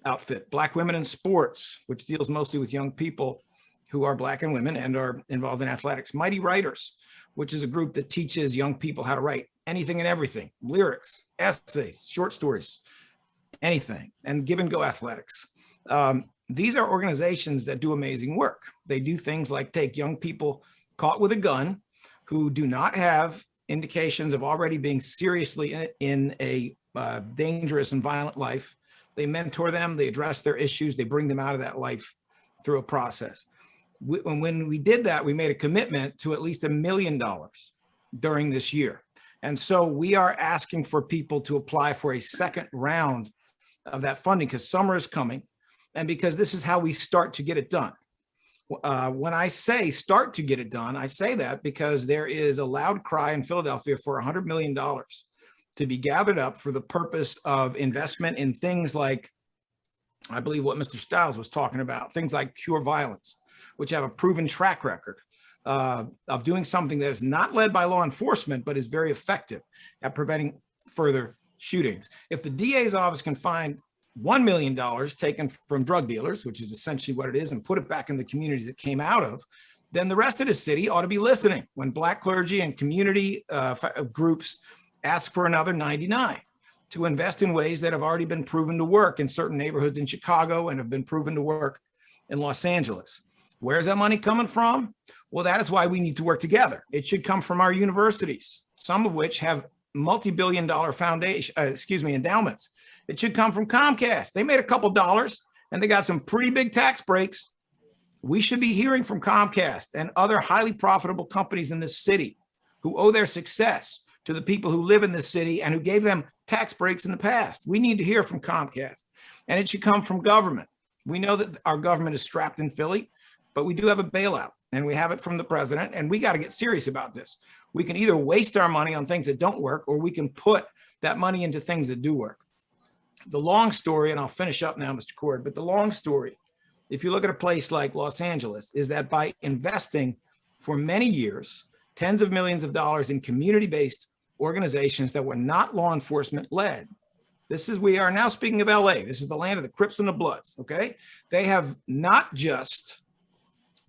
outfit; Black Women in Sports, which deals mostly with young people who are Black and women and are involved in athletics; Mighty Writers, which is a group that teaches young people how to write anything and everything: lyrics, essays, short stories, anything; and Give and Go Athletics. These are organizations that do amazing work. They do things like take young people caught with a gun who do not have indications of already being seriously in a dangerous and violent life. They mentor them, they address their issues, they bring them out of that life through a process. When we did that, we made a commitment to at least $1 million during this year. And so we are asking for people to apply for a second round of that funding, because summer is coming and because this is how we start to get it done. When I say start to get it done, I say that because there is a loud cry in Philadelphia for $100 million to be gathered up for the purpose of investment in things like, I believe what Mr. Styles was talking about, things like Cure Violence, which have a proven track record of doing something that is not led by law enforcement, but is very effective at preventing further shootings. If the DA's office can find $1 million taken from drug dealers, which is essentially what it is, and put it back in the communities it came out of, then the rest of the city ought to be listening when Black clergy and community groups ask for another 99 to invest in ways that have already been proven to work in certain neighborhoods in Chicago and have been proven to work in Los Angeles. Where's that money coming from? Well, that is why we need to work together. It should come from our universities, some of which have multi-billion-dollar foundation, endowments. It should come from Comcast. They made a couple dollars and they got some pretty big tax breaks. We should be hearing from Comcast and other highly profitable companies in this city who owe their success to the people who live in this city and who gave them tax breaks in the past. We need to hear from Comcast, and it should come from government. We know that our government is strapped in Philly, but we do have a bailout, and we have it from the president, and we got to get serious about this. We can either waste our money on things that don't work, or we can put that money into things that do work. The long story, and I'll finish up now, Mr. Coord, but the long story, if you look at a place like Los Angeles, is that by investing for many years, tens of millions of dollars in community-based organizations that were not law enforcement led. We are now speaking of LA. This is the land of the Crips and the Bloods, okay? They have not just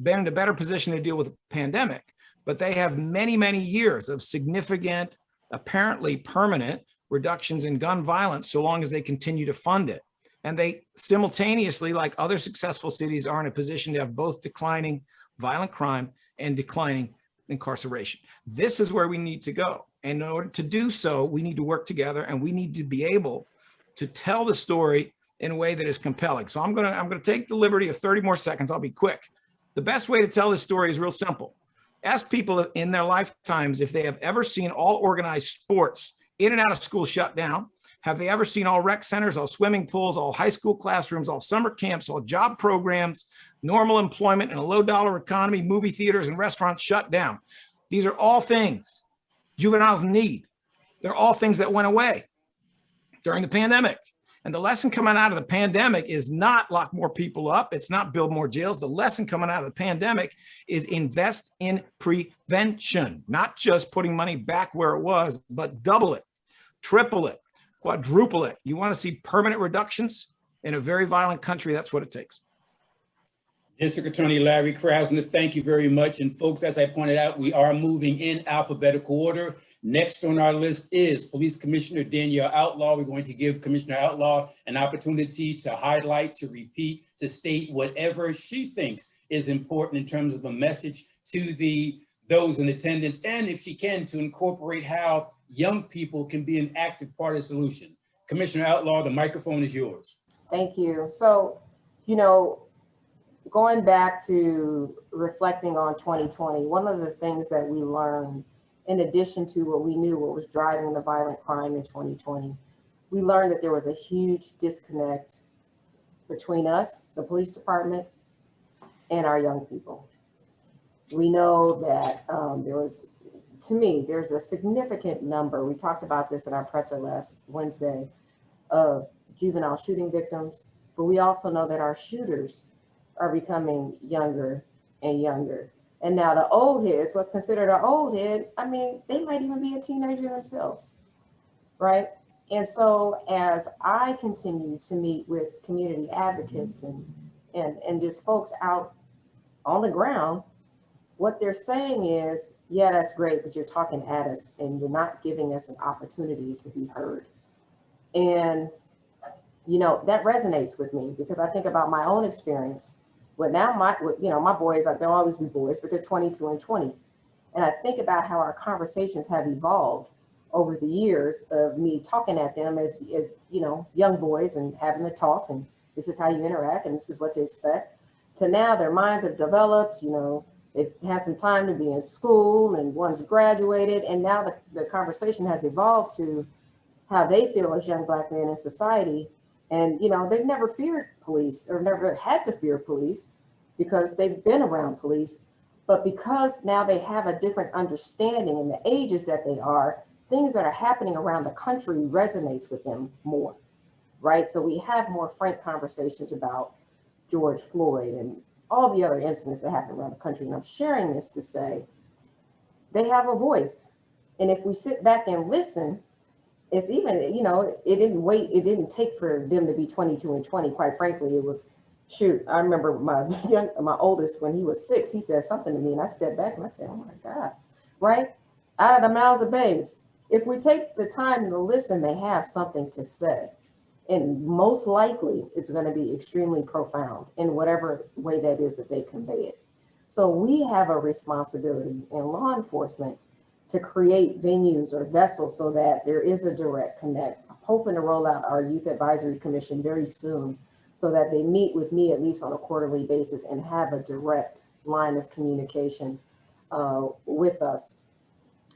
been in a better position to deal with the pandemic, but they have many, many years of significant, apparently permanent reductions in gun violence so long as they continue to fund it. And they simultaneously, like other successful cities, are in a position to have both declining violent crime and declining incarceration. This is where we need to go. And in order to do so, we need to work together, and we need to be able to tell the story in a way that is compelling. So I'm gonna take the liberty of 30 more seconds. I'll be quick. The best way to tell this story is real simple. Ask people in their lifetimes if they have ever seen all organized sports in and out of school shut down. Have they ever seen all rec centers, all swimming pools, all high school classrooms, all summer camps, all job programs, normal employment in a low dollar economy, movie theaters and restaurants shut down? These are all things juveniles need. They're all things that went away during the pandemic. And the lesson coming out of the pandemic is not lock more people up. It's not build more jails. The lesson coming out of the pandemic is invest in prevention, not just putting money back where it was, but double it, triple it, quadruple it. You want to see permanent reductions in a very violent country? That's what it takes. District Attorney Larry Krasner, thank you very much. And folks, as I pointed out, we are moving in alphabetical order. Next on our list is Police Commissioner Danielle Outlaw. We're going to give Commissioner Outlaw an opportunity to highlight, to repeat, to state whatever she thinks is important in terms of a message to those in attendance, and if she can, to incorporate how young people can be an active part of the solution. Commissioner Outlaw, the microphone is yours. Thank you. So, going back to reflecting on 2020, one of the things that we learned, in addition to what we knew, what was driving the violent crime in 2020, we learned that there was a huge disconnect between us, the police department, and our young people. We know that there's a significant number, we talked about this in our presser last Wednesday, of juvenile shooting victims, but we also know that our shooters are becoming younger and younger. And now the old heads, what's considered an old head, they might even be a teenager themselves, right? And so as I continue to meet with community advocates and just folks out on the ground, what they're saying is, yeah, that's great, but you're talking at us and you're not giving us an opportunity to be heard. And, that resonates with me because I think about my own experience. But now my boys, they'll always be boys, but they're 22 and 20. And I think about how our conversations have evolved over the years of me talking at them as young boys and having the talk, and this is how you interact and this is what to expect, to now their minds have developed, they've had some time to be in school and one's graduated, and now the conversation has evolved to how they feel as young Black men in society. And, they've never feared police or never had to fear police because they've been around police. But because now they have a different understanding in the ages that they are, things that are happening around the country resonates with them more, right? So we have more frank conversations about George Floyd and all the other incidents that happen around the country. And I'm sharing this to say they have a voice. And if we sit back and listen, it's even, it didn't take for them to be 22 and 20. Quite frankly, it was, shoot, I remember my oldest, when he was 6, he said something to me and I stepped back and I said, oh my God, right? Out of the mouths of babes. If we take the time to listen, they have something to say. And most likely it's going to be extremely profound in whatever way that is that they convey it. So we have a responsibility in law enforcement to create venues or vessels so that there is a direct connect. I'm hoping to roll out our Youth Advisory Commission very soon so that they meet with me at least on a quarterly basis and have a direct line of communication with us.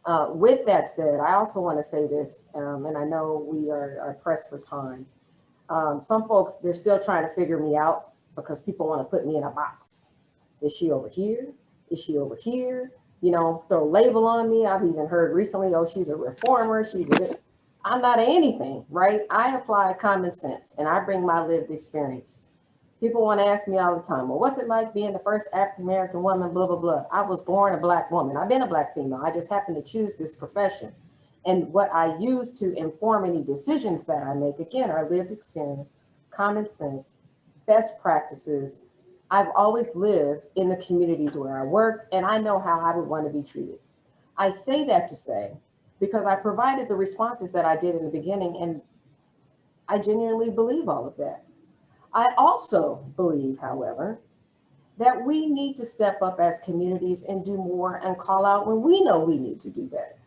With that said, I also want to say this, and I know we are pressed for time. Some folks, they're still trying to figure me out because people want to put me in a box. Is she over here? Is she over here? You know, throw a label on me. I've even heard recently, oh, she's a reformer. I'm not anything, right? I apply common sense and I bring my lived experience. People want to ask me all the time, well, what's it like being the first African-American woman, blah, blah, blah. I was born a Black woman. I've been a Black female. I just happen to choose this profession. And what I use to inform any decisions that I make, again, are lived experience, common sense, best practices. I've always lived in the communities where I worked, and I know how I would want to be treated. I say that to say, because I provided the responses that I did in the beginning, and I genuinely believe all of that. I also believe, however, that we need to step up as communities and do more and call out when we know we need to do better.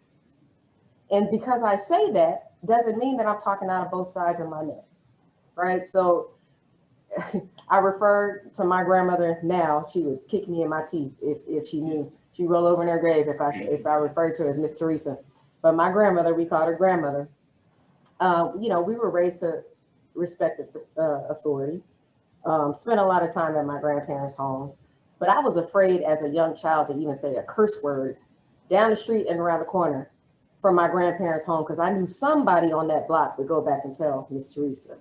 And because I say that, doesn't mean that I'm talking out of both sides of my neck, right? So I refer to my grandmother now. She would kick me in my teeth if she knew. She'd roll over in her grave if I referred to her as Miss Teresa. But my grandmother, we called her grandmother. You know, we were raised to respect authority. Spent a lot of time at my grandparents' home. But I was afraid as a young child to even say a curse word down the street and around the corner from my grandparents' home because I knew somebody on that block would go back and tell Miss Teresa.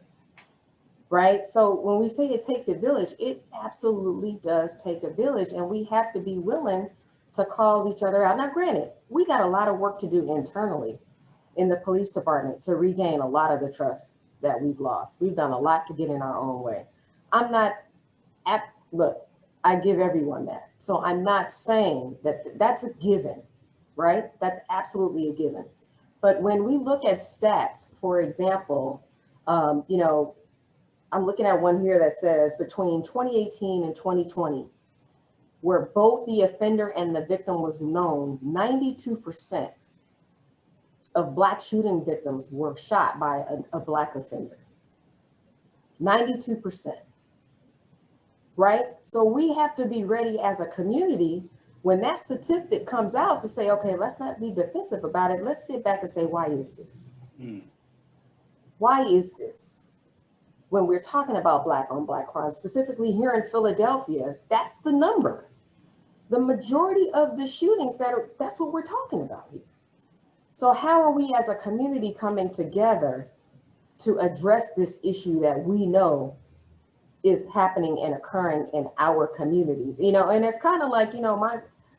Right? So when we say it takes a village, it absolutely does take a village, and we have to be willing to call each other out. Now, granted, we got a lot of work to do internally in the police department to regain a lot of the trust that we've lost. We've done a lot to get in our own way. Look, I give everyone that. So I'm not saying that that's a given, right? That's absolutely a given. But when we look at stats, for example, you know, I'm looking at one here that says between 2018 and 2020, where both the offender and the victim was known, 92% of Black shooting victims were shot by a Black offender. 92%, right? So we have to be ready as a community when that statistic comes out to say, okay, let's not be defensive about it. Let's sit back and say, why is this? Why is this? When we're talking about Black on Black crime, specifically here in Philadelphia, that's the number. The majority of the shootings that's what we're talking about here. So how are we as a community coming together to address this issue that we know is happening and occurring in our communities? You know, and it's kind of like, you know,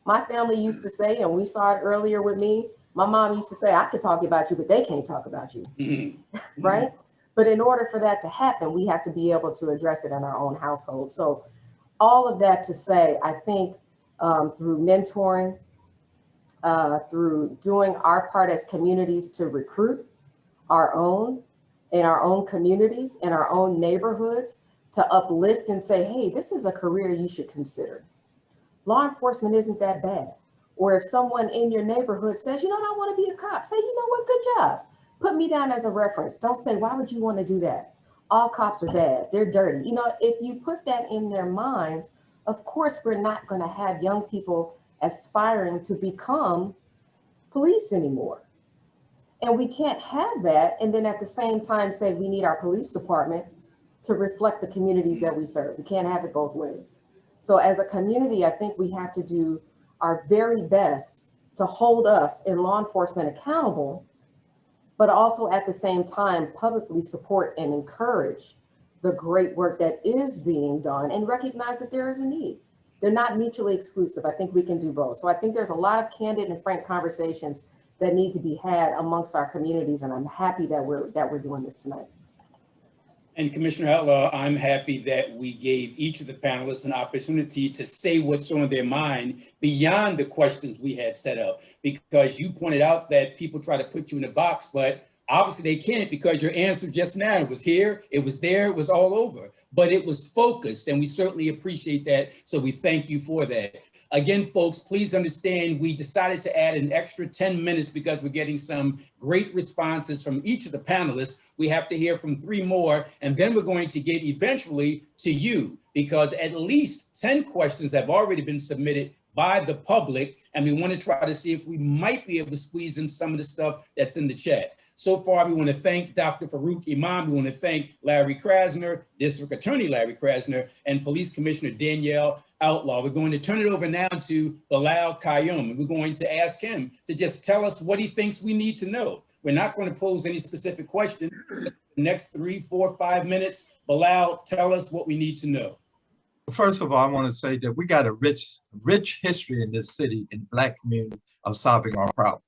my family used to say, and we saw it earlier with me, my mom used to say, I could talk about you, but they can't talk about you, right? But in order for that to happen, we have to be able to address it in our own household. So all of that to say, I think through mentoring, through doing our part as communities to recruit our own, in our own communities, in our own neighborhoods, to uplift and say, hey, this is a career you should consider. Law enforcement isn't that bad. Or if someone in your neighborhood says, you know, I want to be a cop, say, you know what, good job. Put me down as a reference. Don't say, why would you want to do that? All cops are bad, they're dirty. You know, if you put that in their mind, of course, we're not going to have young people aspiring to become police anymore. And we can't have that and then at the same time say we need our police department to reflect the communities that we serve. We can't have it both ways. So as a community, I think we have to do our very best to hold us in law enforcement accountable, but also at the same time publicly support and encourage the great work that is being done and recognize that there is a need. They're not mutually exclusive. I think we can do both. So I think there's a lot of candid and frank conversations that need to be had amongst our communities, and I'm happy that we're doing this tonight. And Commissioner Outlaw, I'm happy that we gave each of the panelists an opportunity to say what's on their mind beyond the questions we had set up, because you pointed out that people try to put you in a box, but obviously they can't, because your answer just now was here, it was there, it was all over, but it was focused, and we certainly appreciate that. So we thank you for that. Again, folks, please understand we decided to add an extra 10 minutes because we're getting some great responses from each of the panelists. We have to hear from 3 more, and then we're going to get eventually to you, because at least 10 questions have already been submitted by the public, and we want to try to see if we might be able to squeeze in some of the stuff that's in the chat. So far, we want to thank Dr. Faruq Iman. We want to thank Larry Krasner, District Attorney Larry Krasner, and Police Commissioner Danielle Outlaw. We're going to turn it over now to Bilal Qayyum, and we're going to ask him to just tell us what he thinks we need to know. We're not going to pose any specific question. The next 3, 4, 5 minutes, Bilal, tell us what we need to know. First of all, I want to say that we got a rich history in this city, in the Black community, of solving our problems.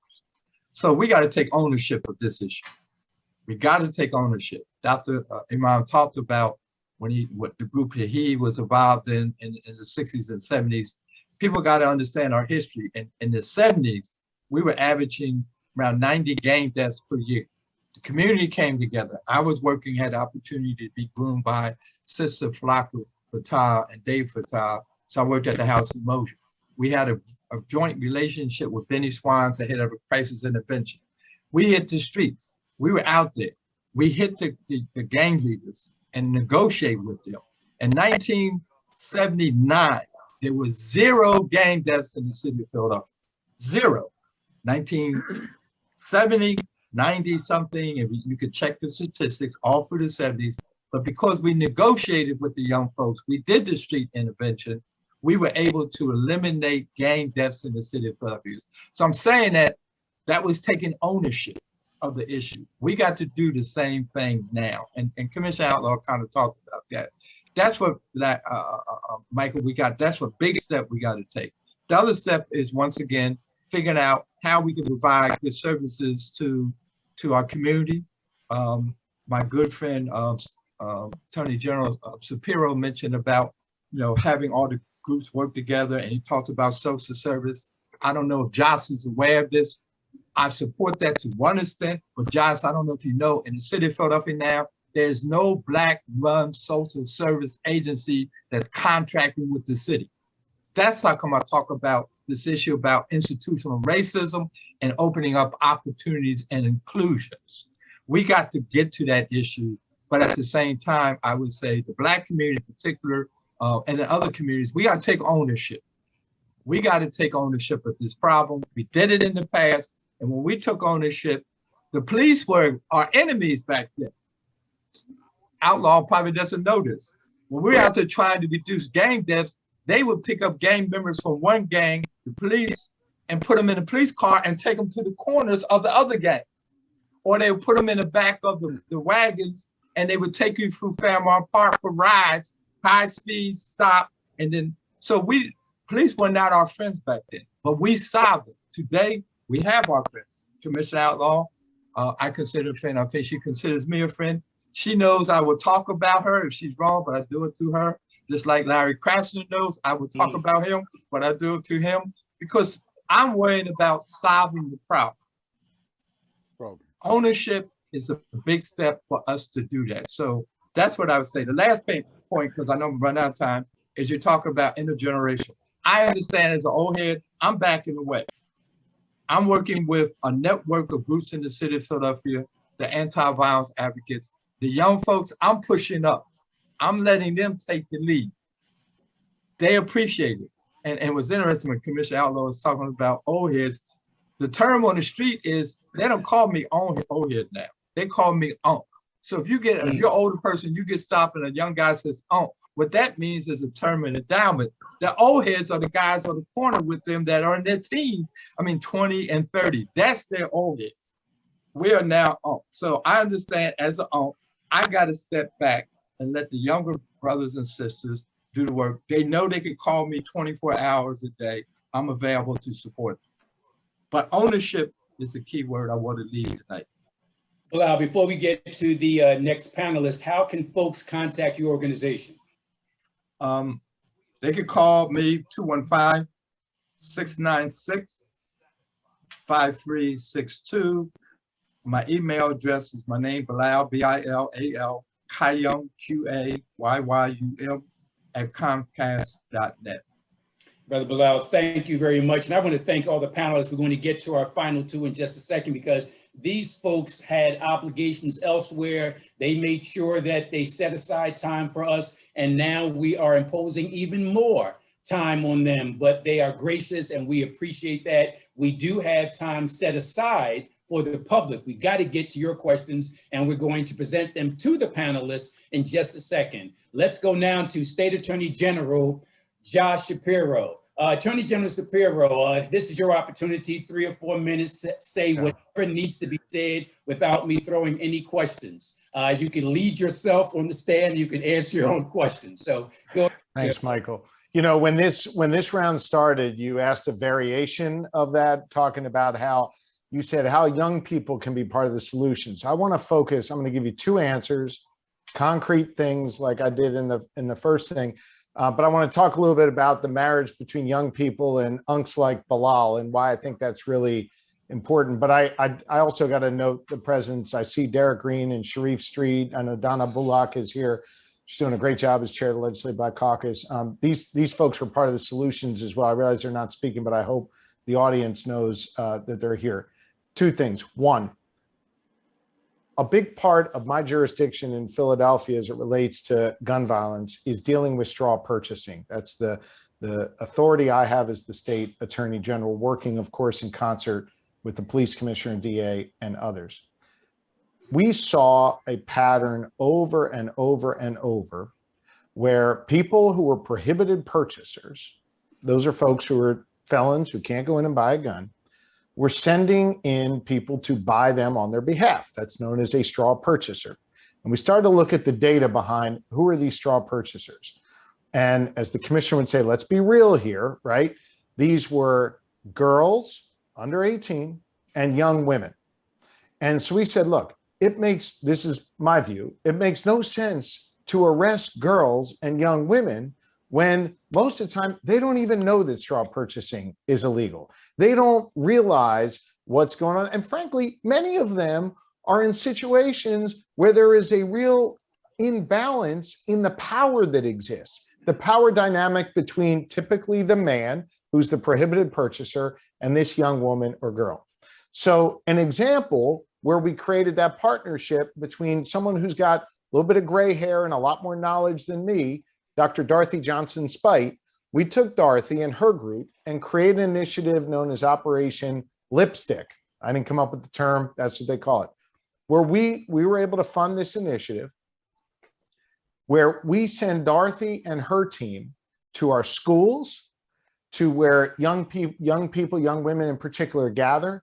So we got to take ownership of this issue. We got to take ownership. Dr. Iman talked about what the group that he was involved in the 60s and 70s. People got to understand our history. In the 70s, we were averaging around 90 gang deaths per year. The community came together. I was working, had the opportunity to be groomed by Sister Faruq and Dave Fattah, so I worked at the House of Motion. We had a joint relationship with Benny Swans, the head of a crisis intervention. We hit the streets. We were out there. We hit the gang leaders and negotiated with them. In 1979, there was 0 gang deaths in the city of Philadelphia. 0. 1970, 90 something, and you could check the statistics all through the 70s. But because we negotiated with the young folks, we did the street intervention, we were able to eliminate gang deaths in the city of Philadelphia. So I'm saying that was taking ownership of the issue. We got to do the same thing now. And Commissioner Outlaw kind of talked about that. That's what, Michael, that's what big step we got to take. The other step is, once again, figuring out how we can provide good services to our community. My good friend, Attorney General Shapiro mentioned about, having all the groups work together, and he talked about social service. I don't know if Josh is aware of this. I support that to one extent, but Josh, I don't know if you know, in the city of Philadelphia now, there's no Black-run social service agency that's contracting with the city. That's how come I talk about this issue about institutional racism and opening up opportunities and inclusions. We got to get to that issue, but at the same time, I would say the Black community in particular, and the other communities, we got to take ownership. We got to take ownership of this problem. We did it in the past, and when we took ownership, the police were our enemies back then. Outlaw probably doesn't know this. When we were out there trying to reduce gang deaths, they would pick up gang members from one gang, the police, and put them in a police car and take them to the corners of the other gang. Or they would put them in the back of the wagons, and they would take you through Fairmont Park for rides, high speed, stop. And then, so police were not our friends back then, but we solved it. Today, we have our friends. Commissioner Outlaw, I consider a friend. I think she considers me a friend. She knows I will talk about her if she's wrong, but I do it to her. Just like Larry Krasner knows, I will talk about him, but I do it to him because I'm worried about solving the problem. Ownership is a big step for us to do that. So that's what I would say. The last point, because I know I'm running out of time, is you talk about intergenerational. I understand as an old head, I'm backing away. I'm working with a network of groups in the city of Philadelphia, the anti-violence advocates, the young folks. I'm pushing up. I'm letting them take the lead. They appreciate it. And what's interesting when Commissioner Outlaw was talking about old heads, the term on the street is, they don't call me old head now. They call me Unc. So if you're an older person, you get stopped and a young guy says Unc, what that means is a term and endowment. The old heads are the guys on the corner with them that are in their teens, 20 and 30. That's their old heads. We are now Unc. So I understand as an Unc, I got to step back and let the younger brothers and sisters do the work. They know they can call me 24 hours a day. I'm available to support them. But ownership is the key word I want to leave tonight. Bilal, before we get to the next panelist, how can folks contact your organization? They could call me 215-696-5362. My email address is my name, Bilal, B-I-L-A-L, Qayyum, Qayyum, @comcast.net. Brother Bilal, thank you very much. And I want to thank all the panelists. We're going to get to our final two in just a second because these folks had obligations elsewhere. They made sure that they set aside time for us. And now we are imposing even more time on them, but they are gracious and we appreciate that. We do have time set aside for the public. We got to get to your questions and we're going to present them to the panelists in just a second. Let's go now to State Attorney General Josh Shapiro. Attorney General Shapiro, this is your opportunity, 3 or 4 minutes to say whatever needs to be said without me throwing any questions. You can lead yourself on the stand, you can answer your own questions. So go ahead. Thanks, Michael. You know, when this round started, you asked a variation of that, talking about how you said how young people can be part of the solutions. I want to focus, I'm going to give you 2 answers, concrete things like I did in the first thing. But I want to talk a little bit about the marriage between young people and unks like Bilal and why I think that's really important. But I also got to note the presence. I see Derek Green and Sharif Street. I know Donna Bullock is here. She's doing a great job as chair of the Legislative Black Caucus. These folks were part of the solutions as well. I realize they're not speaking, but I hope the audience knows that they're here. 2 things. 1, a big part of my jurisdiction in Philadelphia as it relates to gun violence is dealing with straw purchasing. That's the authority I have as the state attorney general, working, of course, in concert with the police commissioner and DA and others. We saw a pattern over and over and over where people who were prohibited purchasers, those are folks who are felons who can't go in and buy a gun, we're sending in people to buy them on their behalf. That's known as a straw purchaser. And we started to look at the data behind who are these straw purchasers. And as the commissioner would say, let's be real here, right? These were girls under 18 and young women. And so we said, look, this is my view, it makes no sense to arrest girls and young women when most of the time they don't even know that straw purchasing is illegal. They don't realize what's going on. And frankly, many of them are in situations where there is a real imbalance in the power that exists, the power dynamic between typically the man who's the prohibited purchaser and this young woman or girl. So an example where we created that partnership between someone who's got a little bit of gray hair and a lot more knowledge than me, Dr. Dorothy Johnson Spite, we took Dorothy and her group and created an initiative known as Operation Lipstick. I didn't come up with the term, that's what they call it, where we were able to fund this initiative where we send Dorothy and her team to our schools, to where young people, young women in particular gather,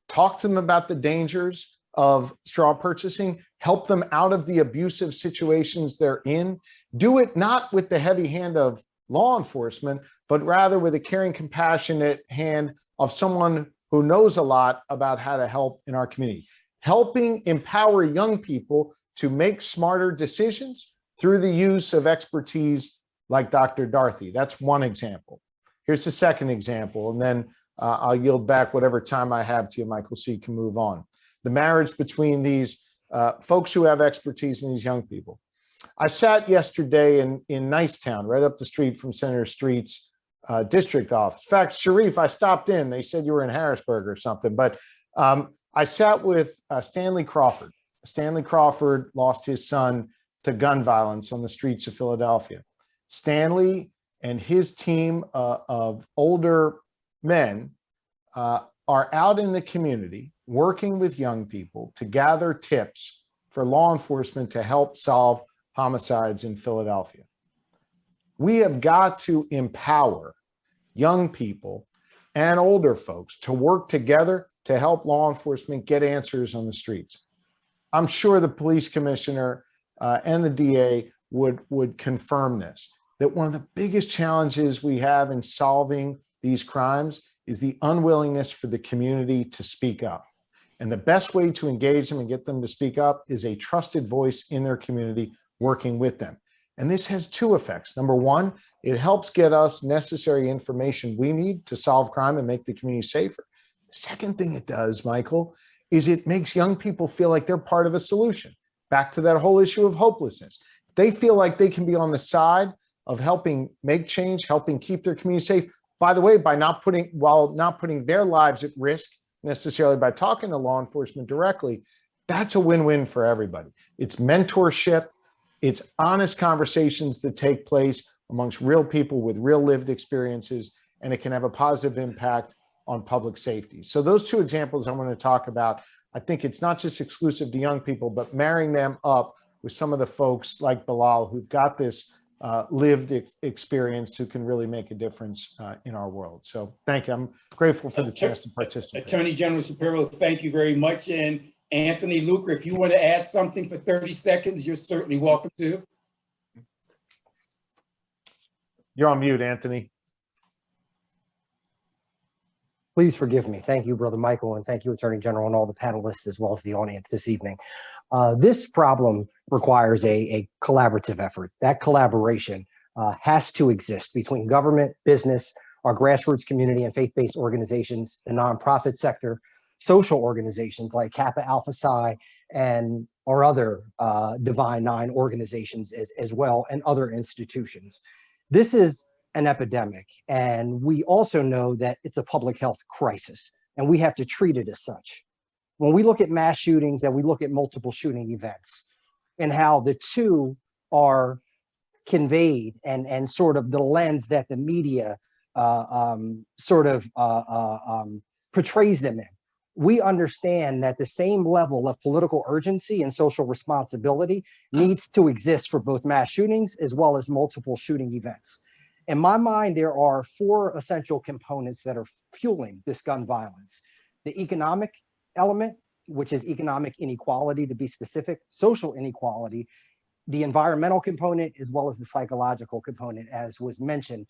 talk to them about the dangers of straw purchasing, help them out of the abusive situations they're in, do it not with the heavy hand of law enforcement, but rather with a caring, compassionate hand of someone who knows a lot about how to help in our community. Helping empower young people to make smarter decisions through the use of expertise like Dr. Dorothy. That's one example. Here's the second example, and then I'll yield back whatever time I have to you, Michael, so you can move on. The marriage between these folks who have expertise and these young people. I sat yesterday in Nicetown, right up the street from Senator Street's district office. In fact, Sharif, I stopped in. They said you were in Harrisburg or something, but I sat with Stanley Crawford. Stanley Crawford lost his son to gun violence on the streets of Philadelphia. Stanley and his team of older men are out in the community working with young people to gather tips for law enforcement to help solve homicides in Philadelphia. We have got to empower young people and older folks to work together to help law enforcement get answers on the streets. I'm sure the police commissioner and the DA would confirm this, that one of the biggest challenges we have in solving these crimes is the unwillingness for the community to speak up. And the best way to engage them and get them to speak up is a trusted voice in their community working with them. And this has 2 effects. Number 1, it helps get us necessary information we need to solve crime and make the community safer. The second thing it does, Michael, is it makes young people feel like they're part of a solution. Back to that whole issue of hopelessness. If they feel like they can be on the side of helping make change, helping keep their community safe, by the way, while not putting their lives at risk necessarily by talking to law enforcement directly, that's a win-win for everybody. It's mentorship, it's honest conversations that take place amongst real people with real lived experiences, and it can have a positive impact on public safety. So those two examples I want to talk about, I think it's not just exclusive to young people, but marrying them up with some of the folks like Bilal who've got this lived experience who can really make a difference in our world. So thank you. I'm grateful for the chance to participate. Attorney General Shapiro, thank you very much. And Anthony Luker, if you want to add something for 30 seconds, you're certainly welcome to. You're on mute, Anthony. Please forgive me. Thank you, Brother Michael, and thank you, Attorney General, and all the panelists as well as the audience this evening. This problem requires a collaborative effort. That collaboration has to exist between government, business, our grassroots community and faith-based organizations, the nonprofit sector, social organizations like Kappa Alpha Psi, and our other Divine Nine organizations as well, and other institutions. This is an epidemic, and we also know that it's a public health crisis, and we have to treat it as such. When we look at mass shootings and we look at multiple shooting events and how the two are conveyed and sort of the lens that the media portrays them in, we understand that the same level of political urgency and social responsibility needs to exist for both mass shootings as well as multiple shooting events. In my mind, there are four essential components that are fueling this gun violence. The economic element, which is economic inequality to be specific, social inequality, the environmental component, as well as the psychological component, as was mentioned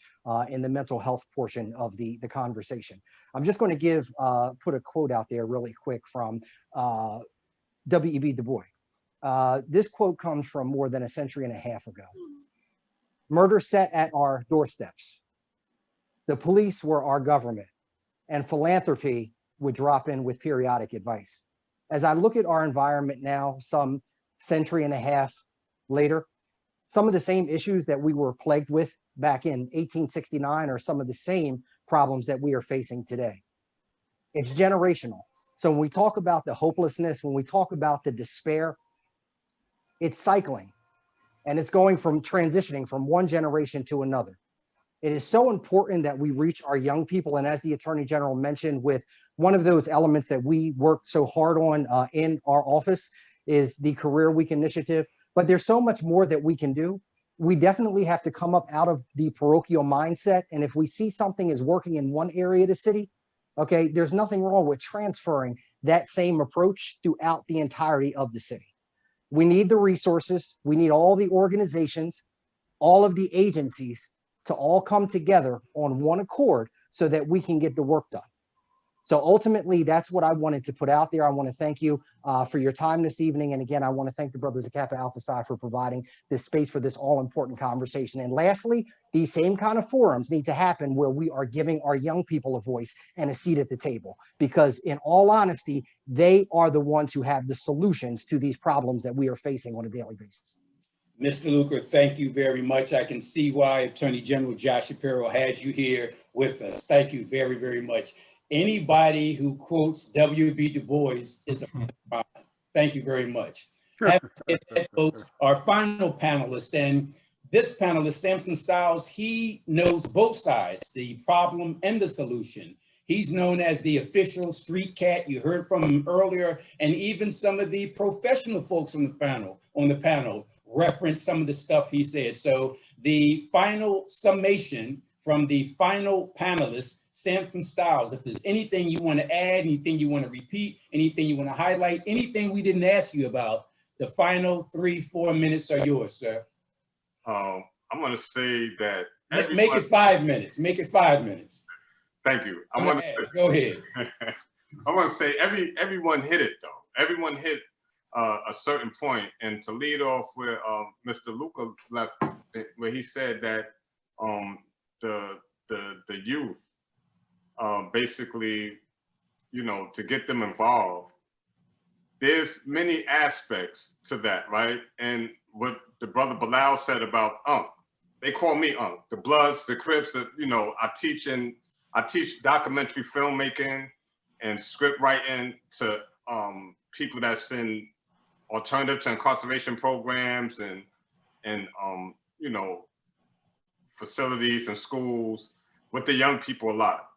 in the mental health portion of the conversation. I'm just going to put a quote out there really quick from W.E.B. Du Bois. This quote comes from more than a century and a half ago. Murder sat at our doorsteps. The police were our government, and philanthropy would drop in with periodic advice. As I look at our environment now, some century and a half later, some of the same issues that we were plagued with back in 1869 are some of the same problems that we are facing today. It's generational. So when we talk about the hopelessness, when we talk about the despair, it's cycling. And it's going from transitioning from one generation to another. It is so important that we reach our young people. And as the Attorney General mentioned, with one of those elements that we worked so hard on in our office is the Career Week initiative. But there's so much more that we can do. We definitely have to come up out of the parochial mindset. And if we see something is working in one area of the city, okay, there's nothing wrong with transferring that same approach throughout the entirety of the city. We need the resources. We need all the organizations, all of the agencies to all come together on one accord so that we can get the work done. So ultimately, that's what I wanted to put out there. I want to thank you for your time this evening. And again, I want to thank the brothers of Kappa Alpha Psi for providing this space for this all-important conversation. And lastly, these same kind of forums need to happen where we are giving our young people a voice and a seat at the table. Because in all honesty, they are the ones who have the solutions to these problems that we are facing on a daily basis. Mr. Luker, thank you very much. I can see why Attorney General Josh Shapiro had you here with us. Thank you very, very much. Anybody who quotes W.B. Du Bois is a problem. Thank you very much. Having said that, folks, our final panelist, and this panelist, Samson Styles, he knows both sides, the problem and the solution. He's known as the official street cat. You heard from him earlier, and even some of the professional folks on the panel referenced some of the stuff he said. So the final summation from the final panelist, Samson Styles, if there's anything you want to add, anything you want to repeat, anything you want to highlight, anything we didn't ask you about, the final 3-4 minutes are yours, sir. I'm going to say that make it 5 minutes. Make it 5 minutes. Thank you. Go ahead. I want to say everyone hit it though. Everyone hit a certain point, and to lead off where Mr. Luker left, where he said that the youth, basically, to get them involved. There's many aspects to that, right? And what the brother Bilal said about they call me the Bloods, the Crips. You know, I teach documentary filmmaking and script writing to people that's in alternative to incarceration programs and you know, facilities and schools with the young people a lot.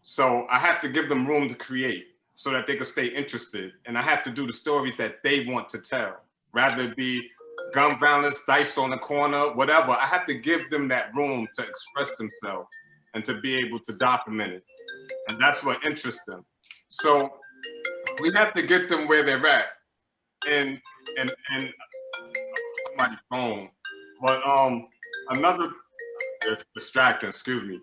So I have to give them room to create so that they can stay interested. And I have to do the stories that they want to tell, rather it be gun violence, dice on the corner, whatever. I have to give them that room to express themselves and to be able to document it. And that's what interests them. So we have to get them where they're at. And somebody's phone. But another distracting, excuse me.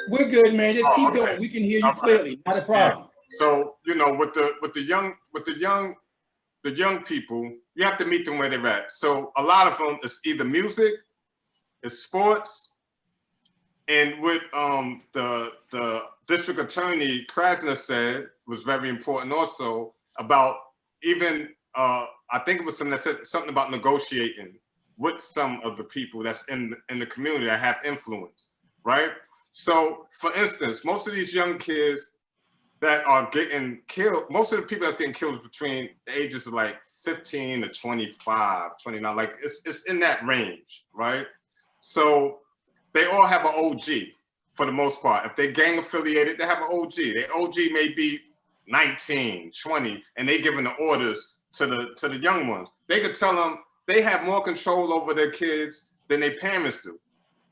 We're good, man. Just keep okay. going. We can hear you clearly. Not a problem. Yeah. So, you know, with the young people, you have to meet them where they're at. So a lot of them is either music, it's sports, and what the district attorney Krasner said was very important also about even I think it was something that said something about negotiating with some of the people that's in the community that have influence, right? So for instance, most of these young kids that are getting killed, most of the people that's getting killed is between the ages of like 15 to 25, 29, like it's in that range, right? So they all have an OG for the most part. If they're gang affiliated, they have an OG. Their OG may be 19, 20, and they giving the orders to the young ones. They could tell them they have more control over their kids than their parents do.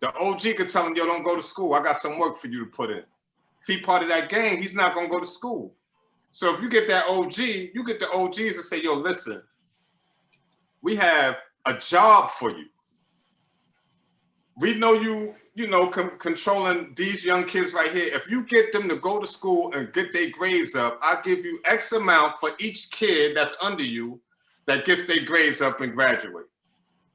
The OG could tell them, yo, don't go to school. I got some work for you to put in. If he part of that gang, he's not gonna go to school. So if you get that OG, you get the OGs to say, yo, listen, we have a job for you. We know you know, controlling these young kids right here. If you get them to go to school and get their grades up, I'll give you X amount for each kid that's under you that gets their grades up and graduate.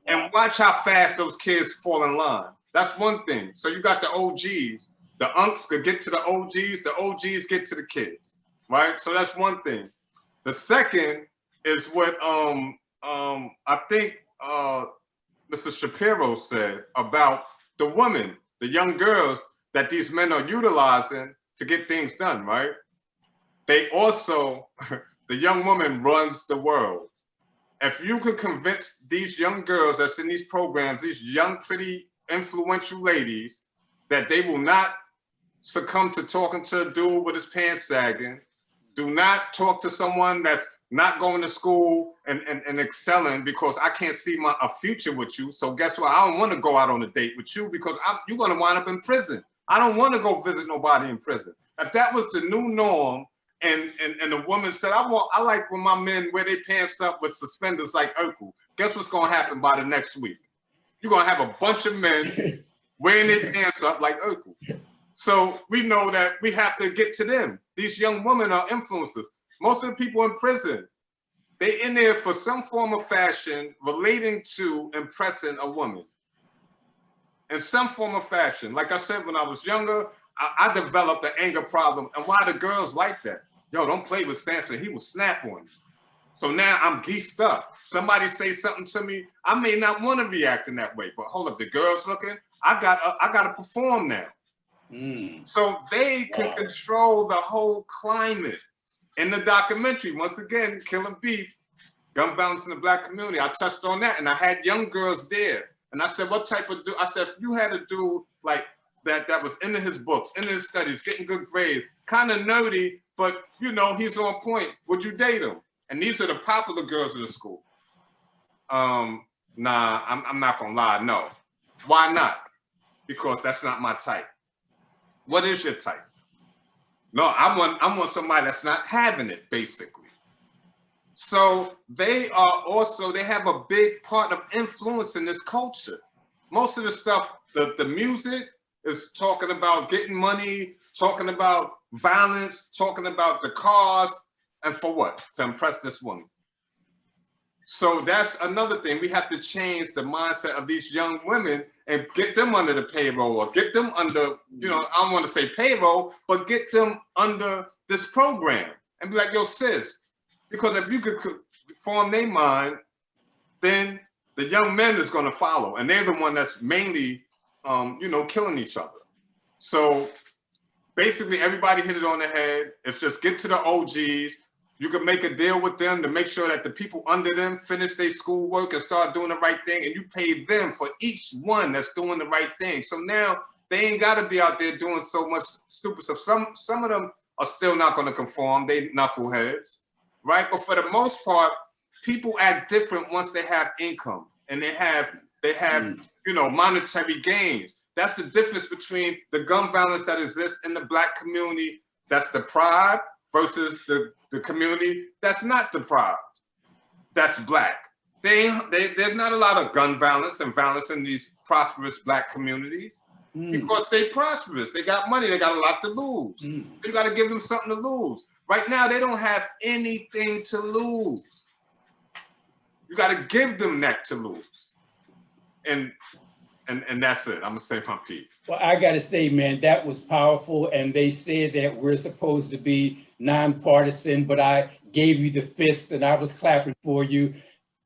And watch how fast those kids fall in line. That's one thing. So you got the OGs. The unks could get to the OGs get to the kids, right? So that's one thing. The second is what I think Mr. Shapiro said about the women, the young girls that these men are utilizing to get things done, right? They also, the young woman runs the world. If you could convince these young girls that's in these programs, these young, pretty, influential ladies, that they will not succumb to talking to a dude with his pants sagging, do not talk to someone that's not going to school and excelling because I can't see a future with you. So guess what? I don't want to go out on a date with you because you're going to wind up in prison. I don't want to go visit nobody in prison. If that was the new norm, and the woman said, I like when my men wear their pants up with suspenders like Urkel. Guess what's going to happen by the next week? You're going to have a bunch of men wearing their pants up like Urkel. So we know that we have to get to them. These young women are influencers. Most of the people in prison, they in there for some form of fashion relating to impressing a woman. In some form of fashion. Like I said, when I was younger, I developed an anger problem. And why the girls like that? Yo, don't play with Samson. He will snap on you. So now I'm geeked up. Somebody say something to me, I may not want to react in that way, but hold up, the girl's looking, I got to perform now. So they can control the whole climate. In the documentary, once again, Killing Beef, gun violence in the Black community, I touched on that, and I had young girls there. And I said, what type of dude? I said, if you had a dude like that was into his books, into his studies, getting good grades, kind of nerdy, but you know, he's on point, would you date him? And these are the popular girls in the school. Nah, I'm not gonna lie, no. Why not? Because that's not my type. What is your type? No, I want somebody that's not having it, basically. So they have a big part of influence in this culture. Most of the stuff, the music is talking about getting money, talking about violence, talking about the cars, and for what? To impress this woman. So that's another thing. We have to change the mindset of these young women and get them under the payroll, or get them under, you know, I don't want to say payroll, but get them under this program and be like, yo, sis, because if you could form their mind, then the young men is going to follow, and they're the one that's mainly, killing each other. So basically, everybody hit it on the head. It's just get to the OGs. You can make a deal with them to make sure that the people under them finish their schoolwork and start doing the right thing, and you pay them for each one that's doing the right thing. So now they ain't got to be out there doing so much stupid stuff. Some of them are still not going to conform. They knuckleheads, right? But for the most part, people act different once they have income and they have monetary gains. That's the difference between the gun violence that exists in the Black community that's deprived versus the community that's not deprived, that's Black. There's not a lot of gun violence and violence in these prosperous Black communities because they're prosperous. They got money. They got a lot to lose. You got to give them something to lose. Right now, they don't have anything to lose. You got to give them that to lose. And that's it. I'm gonna say my piece. Well, I gotta say, man, that was powerful. And they said that we're supposed to be nonpartisan, but I gave you the fist and I was clapping for you.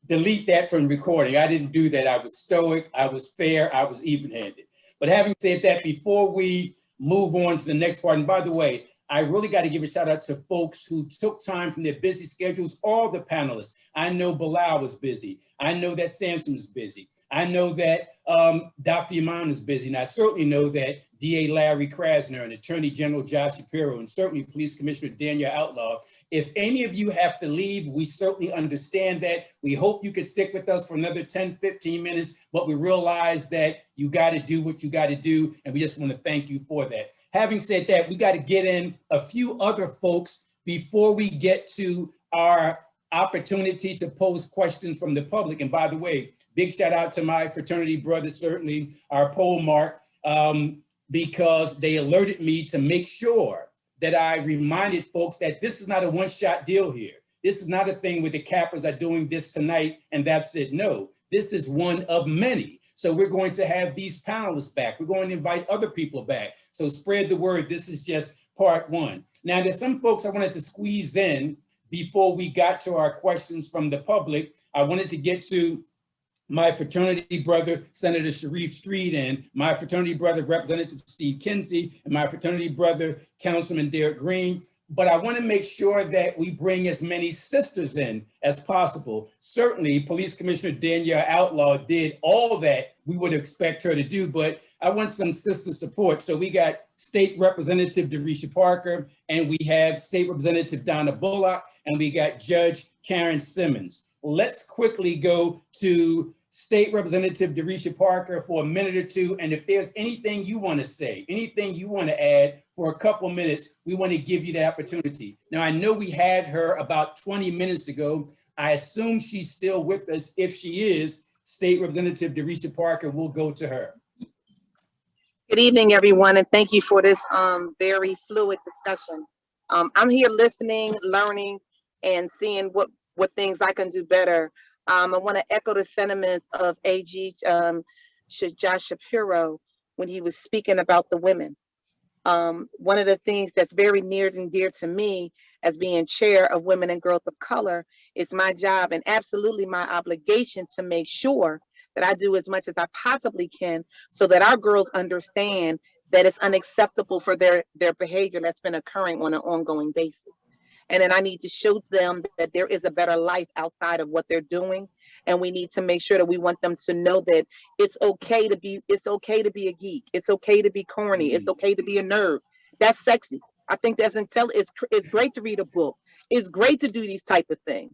Delete that from recording. I didn't do that. I was stoic, I was fair, I was even-handed. But having said that, before we move on to the next part, and by the way, I really got to give a shout out to folks who took time from their busy schedules, all the panelists. I know Bilal was busy. I know that Samson was busy. I know that Dr. Iman is busy, and I certainly know that DA Larry Krasner and Attorney General Josh Shapiro, and certainly Police Commissioner Danielle Outlaw. If any of you have to leave, we certainly understand that. We hope you could stick with us for another 10, 15 minutes, but we realize that you got to do what you got to do, and we just want to thank you for that. Having said that, we got to get in a few other folks before we get to our opportunity to pose questions from the public. And by the way, big shout out to my fraternity brothers, certainly our poll mark, because they alerted me to make sure that I reminded folks that this is not a one-shot deal here. This is not a thing where the Kappas are doing this tonight and that's it. No, this is one of many. So we're going to have these panelists back. We're going to invite other people back. So spread the word. This is just part one. Now, there's some folks I wanted to squeeze in before we got to our questions from the public. I wanted to get to my fraternity brother, Senator Sharif Street, and my fraternity brother, Representative Steve Kinsey, and my fraternity brother, Councilman Derek Green. But I want to make sure that we bring as many sisters in as possible. Certainly, Police Commissioner Danielle Outlaw did all that we would expect her to do, but I want some sister support. So we got State Representative Darisha Parker, and we have State Representative Donna Bullock, and we got Judge Karen Simmons. Let's quickly go to State Representative Darisha Parker for a minute or two. And if there's anything you want to say, anything you want to add for a couple minutes, we want to give you the opportunity. Now, I know we had her about 20 minutes ago. I assume she's still with us. If she is, State Representative Darisha Parker, we'll go to her. Good evening, everyone, and thank you for this very fluid discussion. I'm here listening, learning, and seeing what things I can do better. I want to echo the sentiments of AG Josh Shapiro when he was speaking about the women. One of the things that's very near and dear to me as being chair of Women and Growth of Color is my job and absolutely my obligation to make sure that I do as much as I possibly can so that our girls understand that it's unacceptable for their behavior that's been occurring on an ongoing basis. And then I need to show them that there is a better life outside of what they're doing. And we need to make sure that we want them to know that it's okay to be a geek. It's okay to be corny. It's okay to be a nerd. That's sexy. I think that's it's great to read a book. It's great to do these type of things.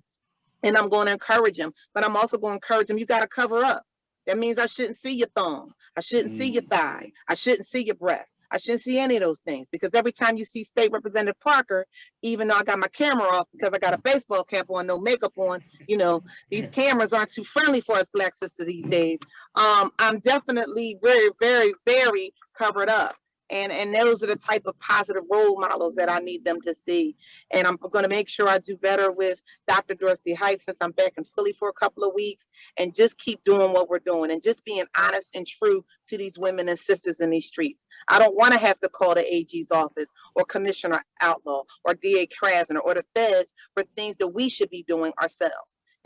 And I'm going to encourage them, but I'm also going to encourage them, you got to cover up. That means I shouldn't see your thumb. I shouldn't see your thigh. I shouldn't see your breast. I shouldn't see any of those things, because every time you see State Representative Parker, even though I got my camera off because I got a baseball cap on, no makeup on, these cameras aren't too friendly for us Black sisters these days. I'm definitely very, very, very covered up. And those are the type of positive role models that I need them to see. And I'm going to make sure I do better with Dr. Dorothy Height since I'm back in Philly for a couple of weeks, and just keep doing what we're doing and just being honest and true to these women and sisters in these streets. I don't want to have to call the AG's office or Commissioner Outlaw or DA Krasner or the feds for things that we should be doing ourselves.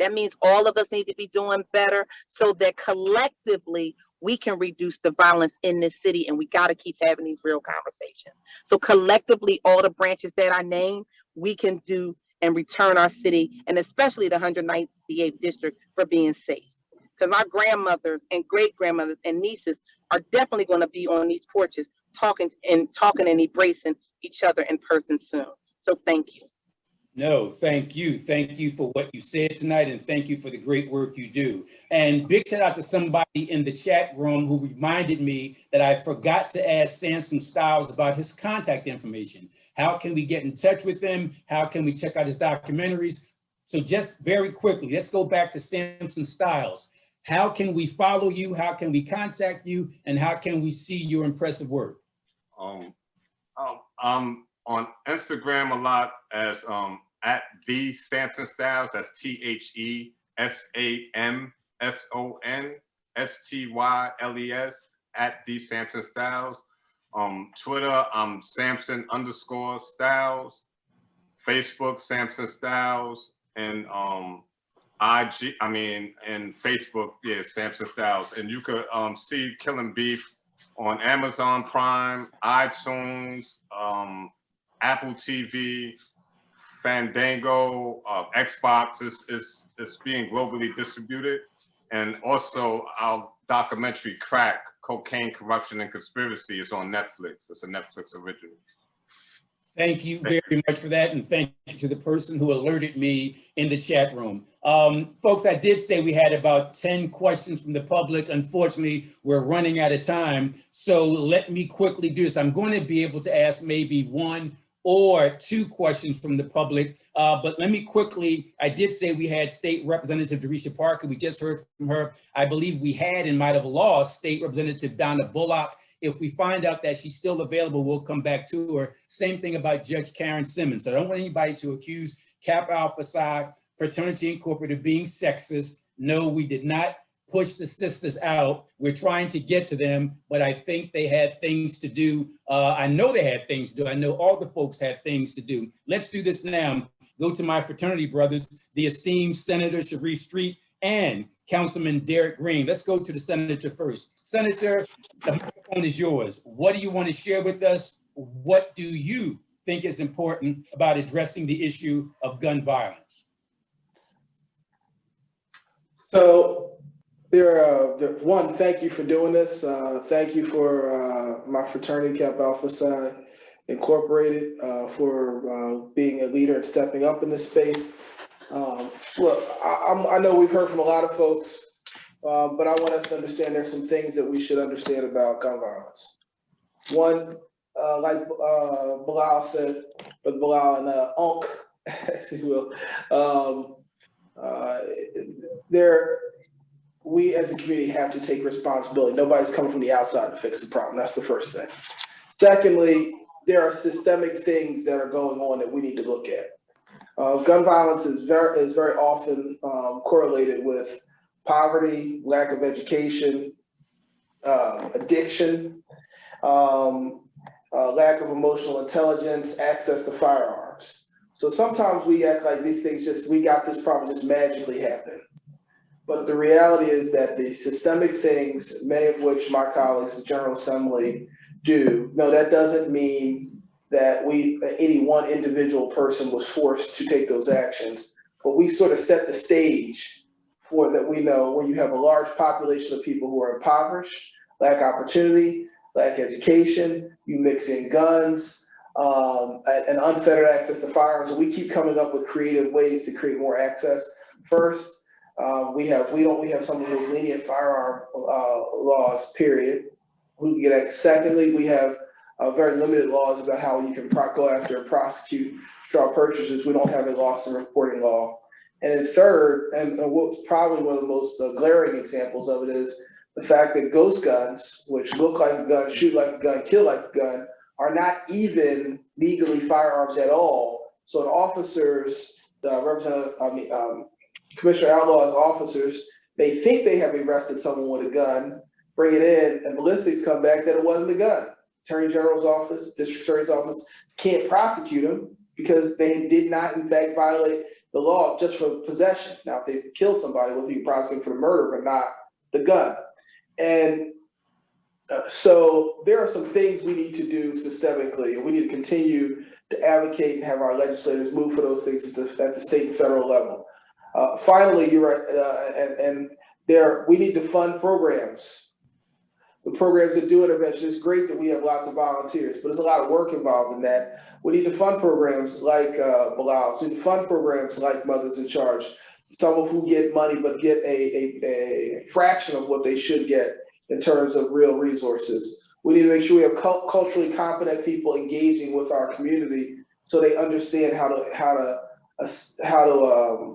That means all of us need to be doing better so that collectively we can reduce the violence in this city, and we got to keep having these real conversations. So collectively, all the branches that I named, we can do and return our city, and especially the 198th district, for being safe. Because our grandmothers and great grandmothers and nieces are definitely going to be on these porches talking and embracing each other in person soon. So thank you. No, thank you. Thank you for what you said tonight, and thank you for the great work you do. And big shout out to somebody in the chat room who reminded me that I forgot to ask Samson Styles about his contact information. How can we get in touch with him? How can we check out his documentaries? So just very quickly, let's go back to Samson Styles. How can we follow you? How can we contact you? And how can we see your impressive work? I'm on Instagram a lot as at the Samson Styles. That's TheSamsonStyles at the Samson Styles. Twitter, I'm Samson_Styles. Facebook, Samson Styles, and IG, and Facebook, yeah, Samson Styles. And you could see Killing Beef on Amazon Prime, iTunes, Apple TV, Fandango, Xbox is being globally distributed. And also our documentary Crack, Cocaine, Corruption, and Conspiracy is on Netflix. It's a Netflix original. Thank you very much for that, and thank you to the person who alerted me in the chat room. Folks, I did say we had about 10 questions from the public. Unfortunately, we're running out of time, so let me quickly do this. I'm going to be able to ask maybe 1 or 2 questions from the public, but let me quickly, I did say we had State Representative Darisha Parker. We just heard from her. I believe we had and might have lost State Representative Donna Bullock. If we find out that she's still available, we'll come back to her. Same thing about Judge Karen Simmons. So I don't want anybody to accuse Kappa Alpha Psi Fraternity Incorporated of being sexist. No, we did not push the sisters out. We're trying to get to them, but I think they had things to do. I know they had things to do. I know all the folks had things to do. Let's do this now. Go to my fraternity brothers, the esteemed Senator Sharif Street and Councilman Derek Green. Let's go to the senator first. Senator, the microphone is yours. What do you want to share with us? What do you think is important about addressing the issue of gun violence? So one, thank you for doing this. Thank you for my fraternity, Kappa Alpha Psi Incorporated, for being a leader and stepping up in this space. Look, I know we've heard from a lot of folks, but I want us to understand there's some things that we should understand about gun violence. One, like Bilal said, but Bilal and Unc, as you will, we as a community have to take responsibility. Nobody's coming from the outside to fix the problem. That's the first thing. Secondly, there are systemic things that are going on that we need to look at. Gun violence is very often correlated with poverty, lack of education, addiction, lack of emotional intelligence, access to firearms. So sometimes we act like these things we got this problem just magically happen. But the reality is that the systemic things, many of which my colleagues in the General Assembly do, no, that doesn't mean that any one individual person was forced to take those actions, but we sort of set the stage for that. We know when you have a large population of people who are impoverished, lack opportunity, lack education, you mix in guns, and unfettered access to firearms. And we keep coming up with creative ways to create more access. First, we have some of those lenient firearm laws, period. We can get that. Secondly, we have very limited laws about how you can go after and prosecute straw purchases. We don't have a loss and reporting law. And then third, and what's probably one of the most glaring examples of it is the fact that ghost guns, which look like a gun, shoot like a gun, kill like a gun, are not even legally firearms at all. So the officers, Commissioner Outlaw's officers, they think they have arrested someone with a gun, bring it in, and ballistics come back that it wasn't a gun. Attorney General's office, District Attorney's office can't prosecute them because they did not, in fact, violate the law just for possession. Now, if they killed somebody, we'll be prosecuted for the murder, but not the gun. And so there are some things we need to do systemically, and we need to continue to advocate and have our legislators move for those things at the state and federal level. Finally, you're right, and we need to fund programs. The programs that do intervention. It's great that we have lots of volunteers, but there's a lot of work involved in that. We need to fund programs like Bilal. So we need to fund programs like Mothers in Charge. Some of who get money, but get a fraction of what they should get in terms of real resources. We need to make sure we have culturally competent people engaging with our community so they understand how to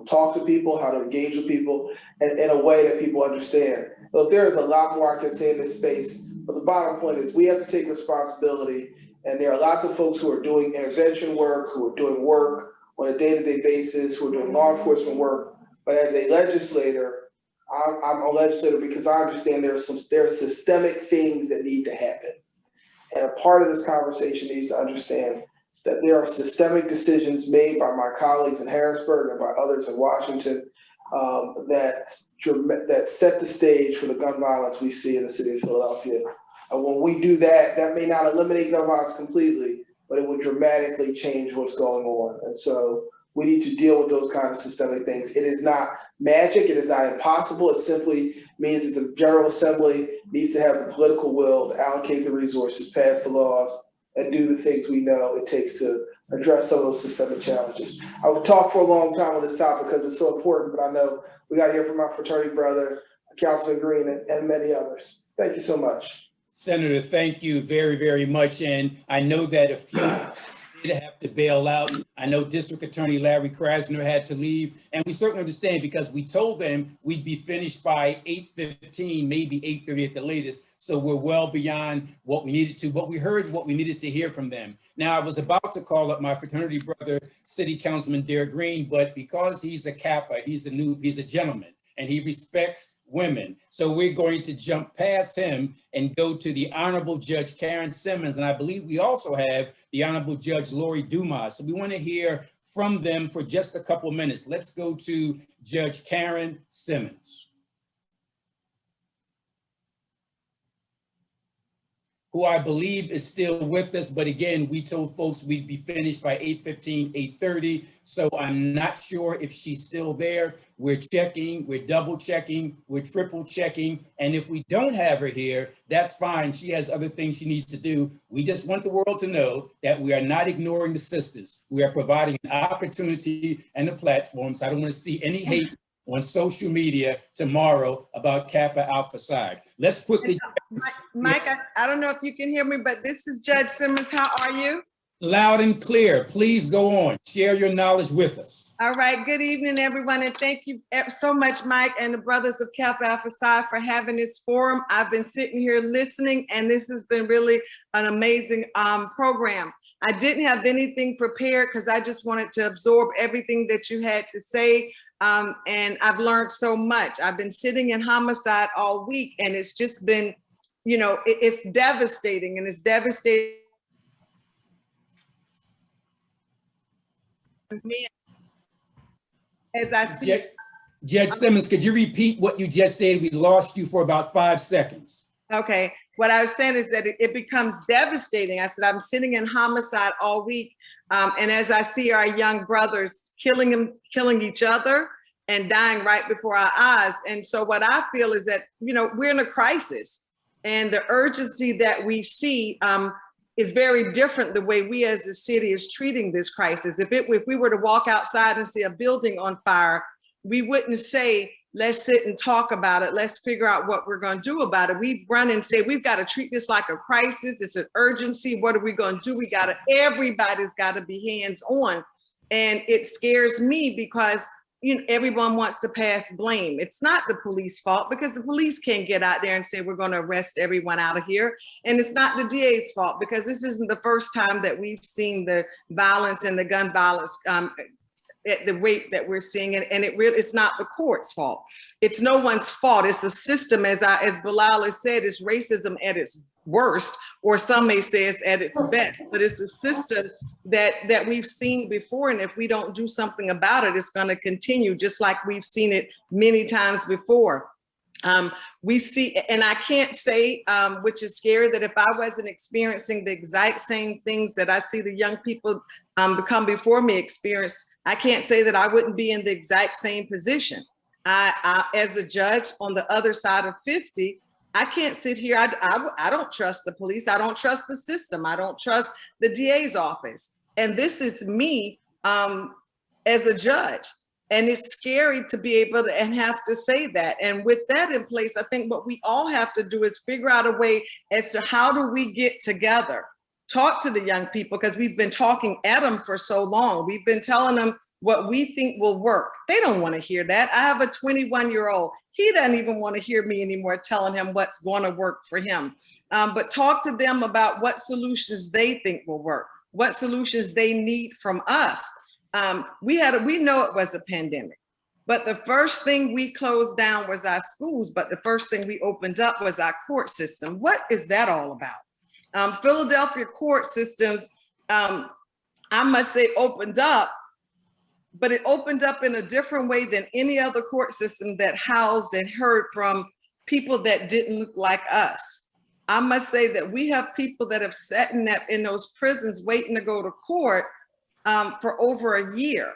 talk to people, how to engage with people in a way that people understand. Look, there is a lot more I can say in this space, but the bottom point is we have to take responsibility, and there are lots of folks who are doing intervention work, who are doing work on a day-to-day basis, who are doing law enforcement work. But as a legislator, I'm a legislator because I understand there are systemic things that need to happen. And a part of this conversation needs to understand that there are systemic decisions made by my colleagues in Harrisburg and by others in Washington that set the stage for the gun violence we see in the city of Philadelphia. And when we do that, that may not eliminate gun violence completely, but it would dramatically change what's going on. And so we need to deal with those kinds of systemic things. It is not magic. It is not impossible. It simply means that the General Assembly needs to have the political will to allocate the resources, pass the laws, and do the things we know it takes to address some of those systemic challenges. I would talk for a long time on this topic because it's so important, but I know we got to hear from my fraternity brother, Councilman Green, and many others. Thank you so much. Senator, thank you very, very much. And I know that a few did have to bail out. I know District Attorney Larry Krasner had to leave, and we certainly understand because we told them we'd be finished by 8:15, maybe 8:30 at the latest. So we're well beyond what we needed to, but we heard what we needed to hear from them. Now, I was about to call up my fraternity brother, City Councilman Derek Green, but because he's a Kappa, he's a gentleman, and he respects women. So we're going to jump past him and go to the Honorable Judge Karen Simmons. And I believe we also have the Honorable Judge Lori Dumas. So we want to hear from them for just a couple of minutes. Let's go to Judge Karen Simmons, who I believe is still with us. But again, we told folks we'd be finished by 8:15, 8:30. So I'm not sure if she's still there. We're checking, we're double checking, we're triple checking. And if we don't have her here, that's fine. She has other things she needs to do. We just want the world to know that we are not ignoring the sisters. We are providing an opportunity and a platform. So I don't want to see any hate on social media tomorrow about Kappa Alpha Psi. Let's quickly. Mike, I don't know if you can hear me, but this is Judge Simmons. How are you? Loud and clear. Please go on. Share your knowledge with us. All right. Good evening, everyone. And thank you so much, Mike and the brothers of Kappa Alpha Psi for having this forum. I've been sitting here listening, and this has been really an amazing program. I didn't have anything prepared because I just wanted to absorb everything that you had to say. And I've learned so much. I've been sitting in homicide all week, and it's just been, you know, it's devastating, and it's devastating. As I see, Judge Simmons, could you repeat what you just said? We lost you for about 5 seconds. Okay, what I was saying is that it becomes devastating. I said, I'm sitting in homicide all week. And as I see our young brothers killing each other and dying right before our eyes. And so what I feel is that, you know, we're in a crisis, and the urgency that we see is very different the way we as a city is treating this crisis. If we were to walk outside and see a building on fire, we wouldn't say, let's sit and talk about it. Let's figure out what we're going to do about it. We run and say, we've got to treat this like a crisis. It's an urgency. What are we going to do? Everybody's got to be hands on. And it scares me because, you know, everyone wants to pass blame. It's not the police fault because the police can't get out there and say, we're going to arrest everyone out of here. And it's not the DA's fault because this isn't the first time that we've seen the violence and the gun violence at the rate that we're seeing it, and it's not the court's fault. It's no one's fault. It's a system, as Bilal has said, it's racism at its worst, or some may say it's at its best, but it's a system that we've seen before. And if we don't do something about it, it's going to continue just like we've seen it many times before. We see, and I can't say, which is scary, that if I wasn't experiencing the exact same things that I see the young people come before me experience, I can't say that I wouldn't be in the exact same position. I as a judge on the other side of 50, I can't sit here. I don't trust the police. I don't trust the system. I don't trust the DA's office. And this is me as a judge. And it's scary to be able to and have to say that. And with that in place, I think what we all have to do is figure out a way as to how do we get together, talk to the young people, because we've been talking at them for so long. We've been telling them what we think will work. They don't want to hear that. I have a 21-year-old. He doesn't even want to hear me anymore telling him what's going to work for him. But talk to them about what solutions they think will work, what solutions they need from us. We know it was a pandemic, but the first thing we closed down was our schools, but the first thing we opened up was our court system. What is that all about? Philadelphia court systems, I must say, opened up, but it opened up in a different way than any other court system that housed and heard from people that didn't look like us. I must say that we have people that have sat in those prisons waiting to go to court for over a year.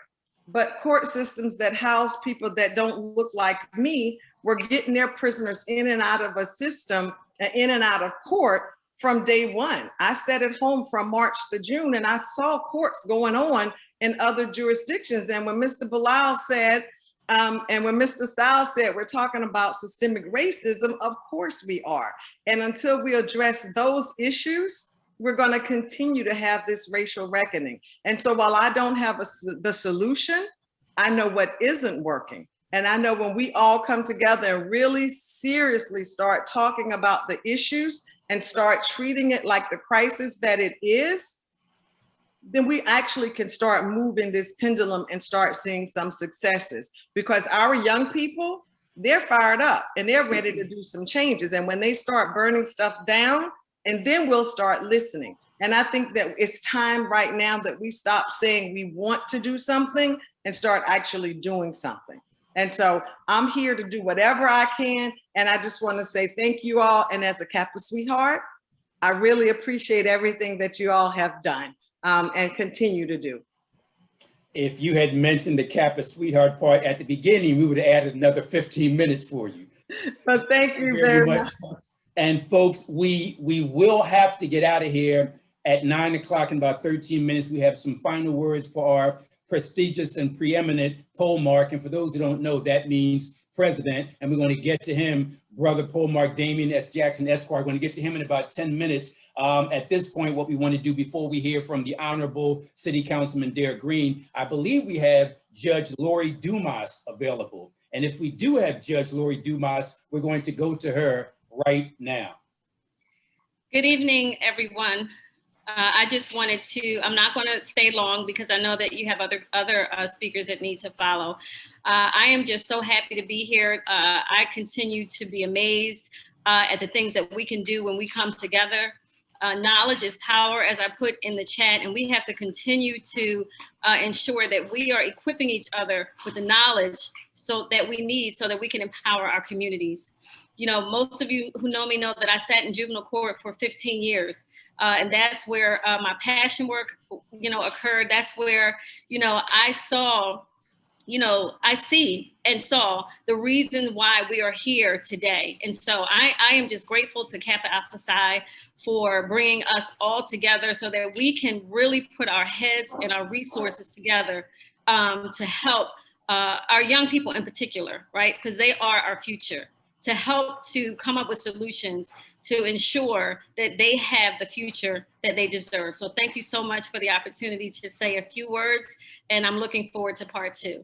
But court systems that house people that don't look like me were getting their prisoners in and out of a system, in and out of court from day one. I sat at home from March to June and I saw courts going on in other jurisdictions. And when Mr. Bilal said, and when Mr. Styles said, we're talking about systemic racism, of course we are. And until we address those issues, we're going to continue to have this racial reckoning. And so while I don't have the solution, I know what isn't working. And I know when we all come together and really seriously start talking about the issues and start treating it like the crisis that it is, then we actually can start moving this pendulum and start seeing some successes, because our young people, they're fired up and they're ready to do some changes. And when they start burning stuff down, and then we'll start listening. And I think that it's time right now that we stop saying we want to do something and start actually doing something. And so I'm here to do whatever I can. And I just want to say thank you all. And as a Kappa sweetheart, I really appreciate everything that you all have done and continue to do. If you had mentioned the Kappa sweetheart part at the beginning, we would have added another 15 minutes for you. But thank you very much. And folks, we will have to get out of here at 9 o'clock in about 13 minutes. We have some final words for our prestigious and preeminent poll mark. And for those who don't know, that means president. And we're going to get to him, brother poll mark Damian S. Jackson, Esquire. We're going to get to him in about 10 minutes. At this point, what we want to do before we hear from the Honorable City Councilman Derek Green, I believe we have Judge Lori Dumas available. And if we do have Judge Lori Dumas, we're going to go to her right now. Good evening, everyone. I just wanted to, I'm not going to stay long because I know that you have other speakers that need to follow. I am just so happy to be here. I continue to be amazed at the things that we can do when we come together. Knowledge is power, as I put in the chat, and we have to continue to ensure that we are equipping each other with the knowledge so that we need so that we can empower our communities. You know, most of you who know me know that I sat in juvenile court for 15 years. And that's where my passion work, occurred. That's where, I saw, I see and saw the reason why we are here today. And so I am just grateful to Kappa Alpha Psi for bringing us all together so that we can really put our heads and our resources together to help our young people in particular, right? Because they are our future. To help to come up with solutions to ensure that they have the future that they deserve. So thank you so much for the opportunity to say a few words, and I'm looking forward to part 2.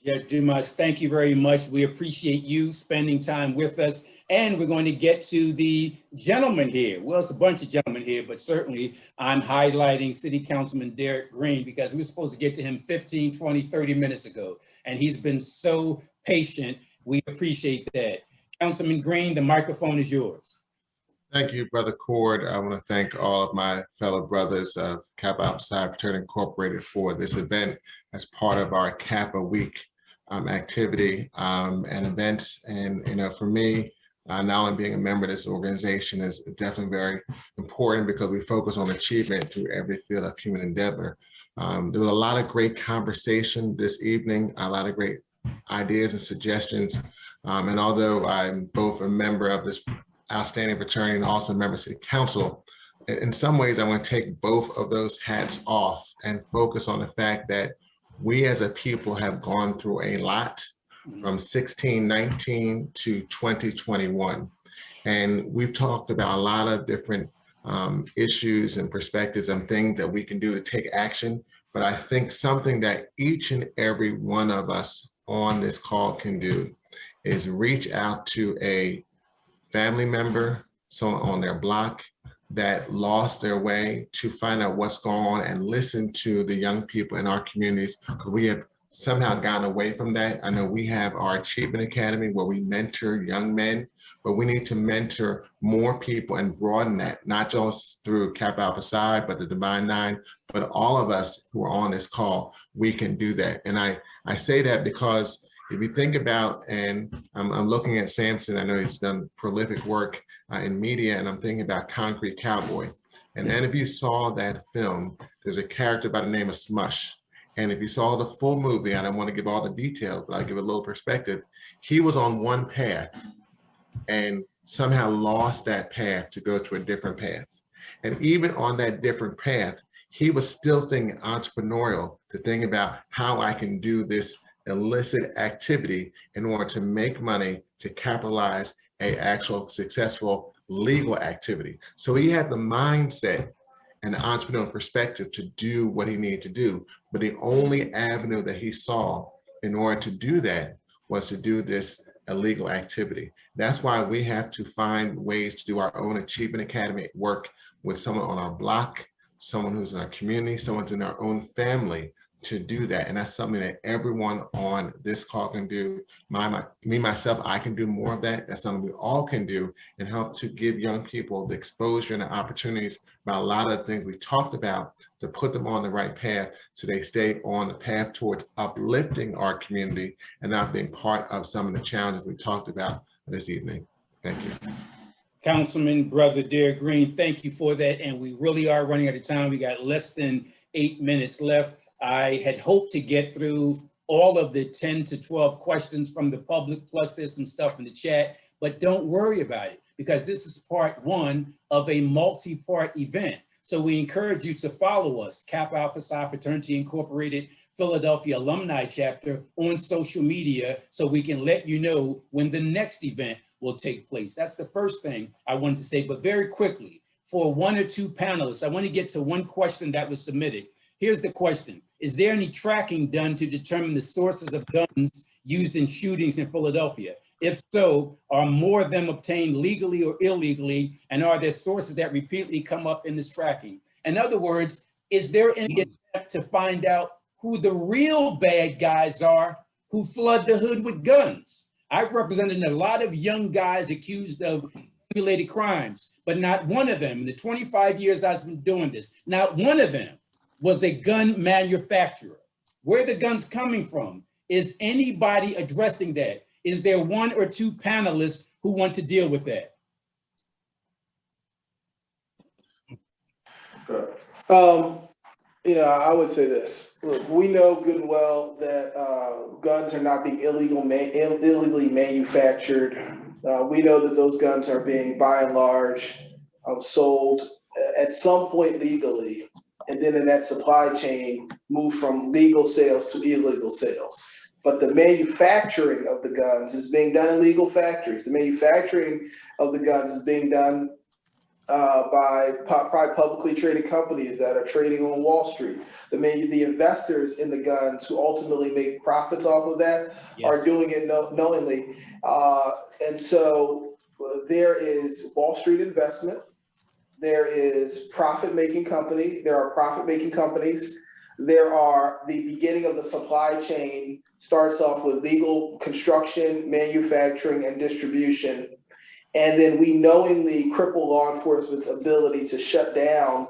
Judge Dumas, thank you very much. We appreciate you spending time with us, and we're going to get to the gentleman here. Well, it's a bunch of gentlemen here, but certainly I'm highlighting City Councilman Derek Green because we were supposed to get to him 15, 20, 30 minutes ago, and he's been so patient. We appreciate that. Councilman Green, the microphone is yours. Thank you, Brother Coard. I want to thank all of my fellow brothers of Kappa Alpha Psi Fraternity Incorporated for this event as part of our Kappa Week activity and events. And, you know, for me, not only being a member of this organization is definitely very important because we focus on achievement through every field of human endeavor. There was a lot of great conversation this evening, a lot of great ideas and suggestions. And although I'm both a member of this outstanding fraternity and also a member of City Council, in some ways I want to take both of those hats off and focus on the fact that we as a people have gone through a lot from 1619 to 2021. And we've talked about a lot of different issues and perspectives and things that we can do to take action. But I think something that each and every one of us on this call can do is reach out to a family member, someone on their block that lost their way, to find out what's going on and listen to the young people in our communities. We have somehow gotten away from that. I know we have our Achievement Academy where we mentor young men, but we need to mentor more people and broaden that, not just through Kappa Alpha Psi, but the Divine Nine, but all of us who are on this call, we can do that. And I say that because if you think about, and I'm looking at Samson, I know he's done prolific work in media, and I'm thinking about Concrete Cowboy. And then if you saw that film, there's a character by the name of Smush. And if you saw the full movie, I don't want to give all the details, but I'll give a little perspective. He was on one path and somehow lost that path to go to a different path. And even on that different path, he was still thinking entrepreneurial, to think about how I can do this illicit activity in order to make money to capitalize a actual successful legal activity. So he had the mindset and the entrepreneurial perspective to do what he needed to do. But the only avenue that he saw in order to do that was to do this illegal activity. That's why we have to find ways to do our own Achievement Academy work with someone on our block, someone who's in our community, someone's in our own family, to do that. And that's something that everyone on this call can do. Me, myself, I can do more of that. That's something we all can do and help to give young people the exposure and the opportunities about a lot of the things we talked about to put them on the right path so they stay on the path towards uplifting our community and not being part of some of the challenges we talked about this evening. Thank you. Councilman Brother Dare Green, thank you for that. And we really are running out of time. We got less than 8 minutes left. I had hoped to get through all of the 10 to 12 questions from the public, plus there's some stuff in the chat, but don't worry about it because this is part one of a multi-part event. So we encourage you to follow us, Kappa Alpha Psi Fraternity Incorporated, Philadelphia Alumni Chapter on social media so we can let you know when the next event will take place. That's the first thing I wanted to say, but very quickly, for one or two panelists, I want to get to one question that was submitted. Here's the question. Is there any tracking done to determine the sources of guns used in shootings in Philadelphia? If so, are more of them obtained legally or illegally? And are there sources that repeatedly come up in this tracking? In other words, is there any attempt to find out who the real bad guys are who flood the hood with guns? I've represented a lot of young guys accused of related crimes, but not one of them, in the 25 years I've been doing this, not one of them was a gun manufacturer. Where are the guns coming from? Is anybody addressing that? Is there one or two panelists who want to deal with that? You know, I would say this. Look, we know good and well that guns are not being illegally manufactured. We know that those guns are being, by and large, sold at some point legally, and then in that supply chain, move from legal sales to illegal sales. But the manufacturing of the guns is being done in legal factories. The manufacturing of the guns is being done by probably publicly traded companies that are trading on Wall Street. The investors in the guns who ultimately make profits off of that are doing it knowingly. And so there is Wall Street investment. There is profit-making company. There are profit-making companies. There are the beginning of the supply chain starts off with legal construction, manufacturing, and distribution. And then we knowingly cripple law enforcement's ability to shut down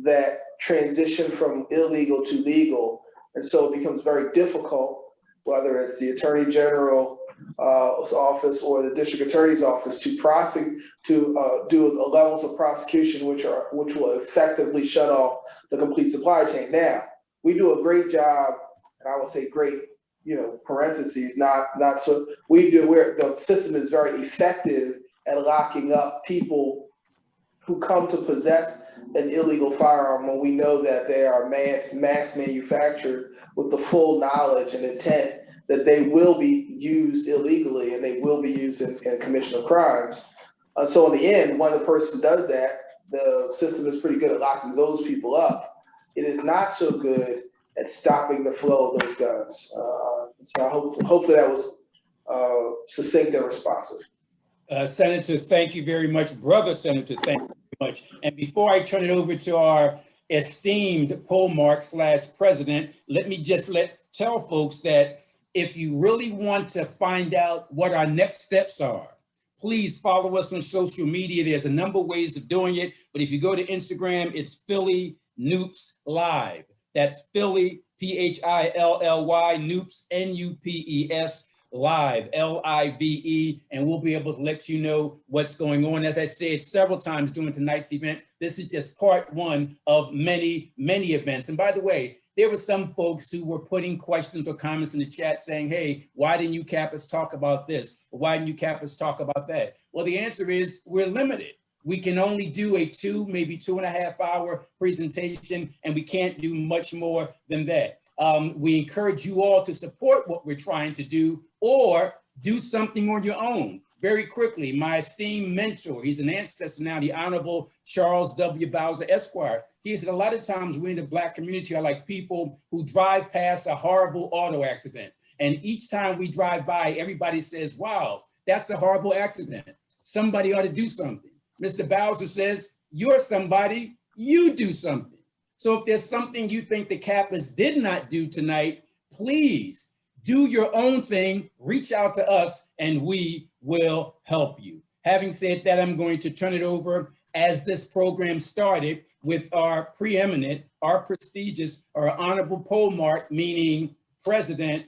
that transition from illegal to legal. And so it becomes very difficult, whether it's the Attorney General's office or the District Attorney's office, to prosecute, to do levels of prosecution which will effectively shut off the complete supply chain. Now, we do a great job, and I would say great, parentheses, not so, the system is very effective at locking up people who come to possess an illegal firearm when we know that they are mass manufactured with the full knowledge and intent that they will be used illegally and they will be used in commission of crimes. So in the end, when the person does that, the system is pretty good at locking those people up. It is not so good at stopping the flow of those guns. So hopefully that was succinct and responsive. Senator, thank you very much. Brother Senator, thank you very much. And before I turn it over to our esteemed Polmark/president, let me just tell folks that if you really want to find out what our next steps are, please follow us on social media. There's a number of ways of doing it, but if you go to Instagram, it's Philly Noops Live. That's Philly, P-H-I-L-L-Y, Noops, N-U-P-E-S, Live, L-I-V-E, and we'll be able to let you know what's going on. As I said several times during tonight's event, this is just part one of many, many events. And by the way, there were some folks who were putting questions or comments in the chat saying, hey, why didn't you Kappas talk about this? Or why didn't you Kappas talk about that? Well, the answer is we're limited. We can only do a 2, maybe 2.5 hour presentation, and we can't do much more than that. We encourage you all to support what we're trying to do or do something on your own. Very quickly, my esteemed mentor, he's an ancestor now, the Honorable Charles W. Bowser, Esquire. He said a lot of times we in the Black community are like people who drive past a horrible auto accident. And each time we drive by, everybody says, wow, that's a horrible accident. Somebody ought to do something. Mr. Bowser says, you're somebody, you do something. So if there's something you think the Kappas did not do tonight, please do your own thing, reach out to us, and we will help you. Having said that, I'm going to turn it over as this program started with our preeminent, our prestigious, our honorable Polmark, meaning President,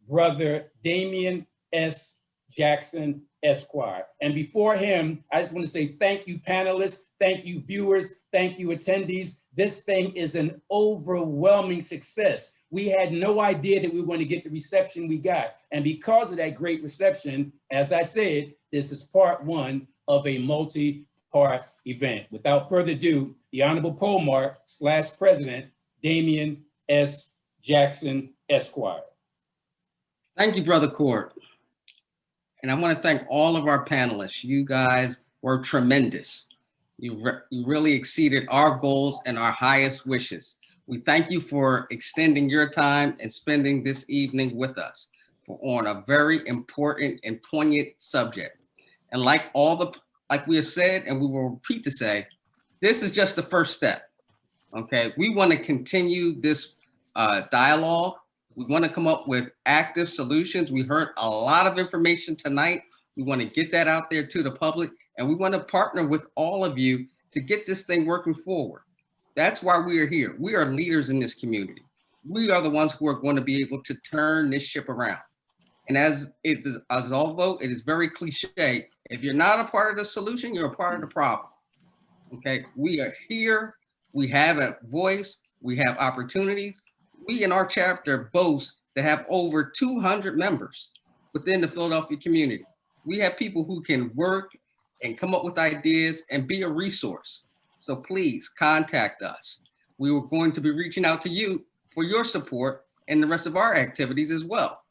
Brother Damian S. Jackson, Esquire. And before him, I just want to say thank you, panelists, thank you, viewers, thank you, attendees. This thing is an overwhelming success. We had no idea that we were going to get the reception we got. And because of that great reception, as I said, this is part one of a multi-part event. Without further ado, the Honorable Polmark/President, Damian S. Jackson, Esquire. Thank you, Brother Coard. And I want to thank all of our panelists. You guys were tremendous. You really exceeded our goals and our highest wishes. We thank you for extending your time and spending this evening with us on a very important and poignant subject. And like we have said, and we will repeat to say, this is just the first step. Okay, we want to continue this dialogue. We want to come up with active solutions. We heard a lot of information tonight. We want to get that out there to the public, and we want to partner with all of you to get this thing working forward. That's why we are here. We are leaders in this community. We are the ones who are going to be able to turn this ship around. And although it is very cliche, if you're not a part of the solution, you're a part of the problem. Okay, we are here. We have a voice. We have opportunities. We in our chapter boast to have over 200 members within the Philadelphia community. We have people who can work and come up with ideas and be a resource. So please contact us. We were going to be reaching out to you for your support and the rest of our activities as well.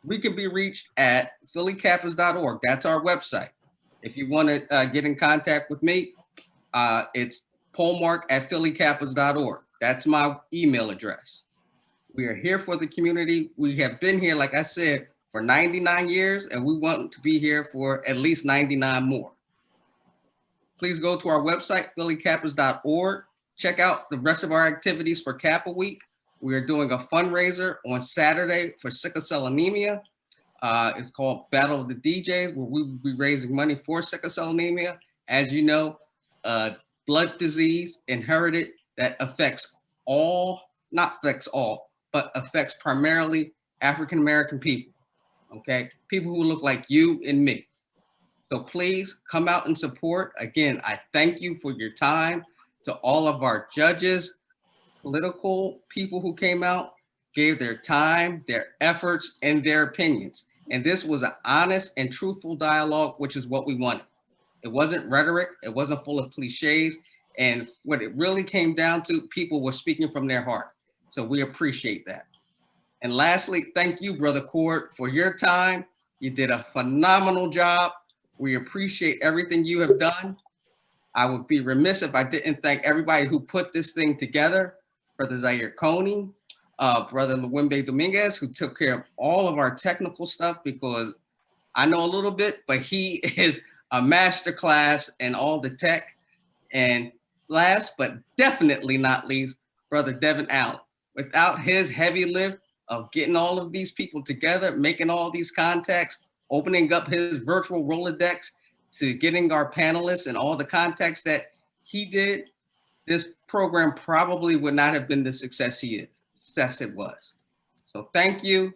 We can be reached at phillycappas.org. That's our website. If you want to get in contact with me, it's polmark@phillycappas.org. That's my email address. We are here for the community. We have been here, like I said, for 99 years, and we want to be here for at least 99 more. Please go to our website, phillycappas.org. Check out the rest of our activities for Kappa Week. We are doing a fundraiser on Saturday for sickle cell anemia. It's called Battle of the DJs, where we will be raising money for sickle cell anemia. As you know, blood disease inherited that affects all, not affects all, but affects primarily African-American people, okay? People who look like you and me. So please come out and support. Again, I thank you for your time. To all of our judges, political people who came out, gave their time, their efforts, and their opinions. And this was an honest and truthful dialogue, which is what we wanted. It wasn't rhetoric, it wasn't full of cliches. And what it really came down to, people were speaking from their heart. So we appreciate that. And lastly, thank you, Brother Coard, for your time. You did a phenomenal job. We appreciate everything you have done. I would be remiss if I didn't thank everybody who put this thing together. Brother Zahir Coney, Brother Luwembe Dominguez, who took care of all of our technical stuff, because I know a little bit, but he is a master class in all the tech. And last, but definitely not least, Brother Devin Allen. Without his heavy lift of getting all of these people together, making all these contacts, opening up his virtual Rolodex to getting our panelists and all the contacts that he did, this program probably would not have been the success it was. So thank you,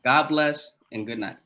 God bless, and good night.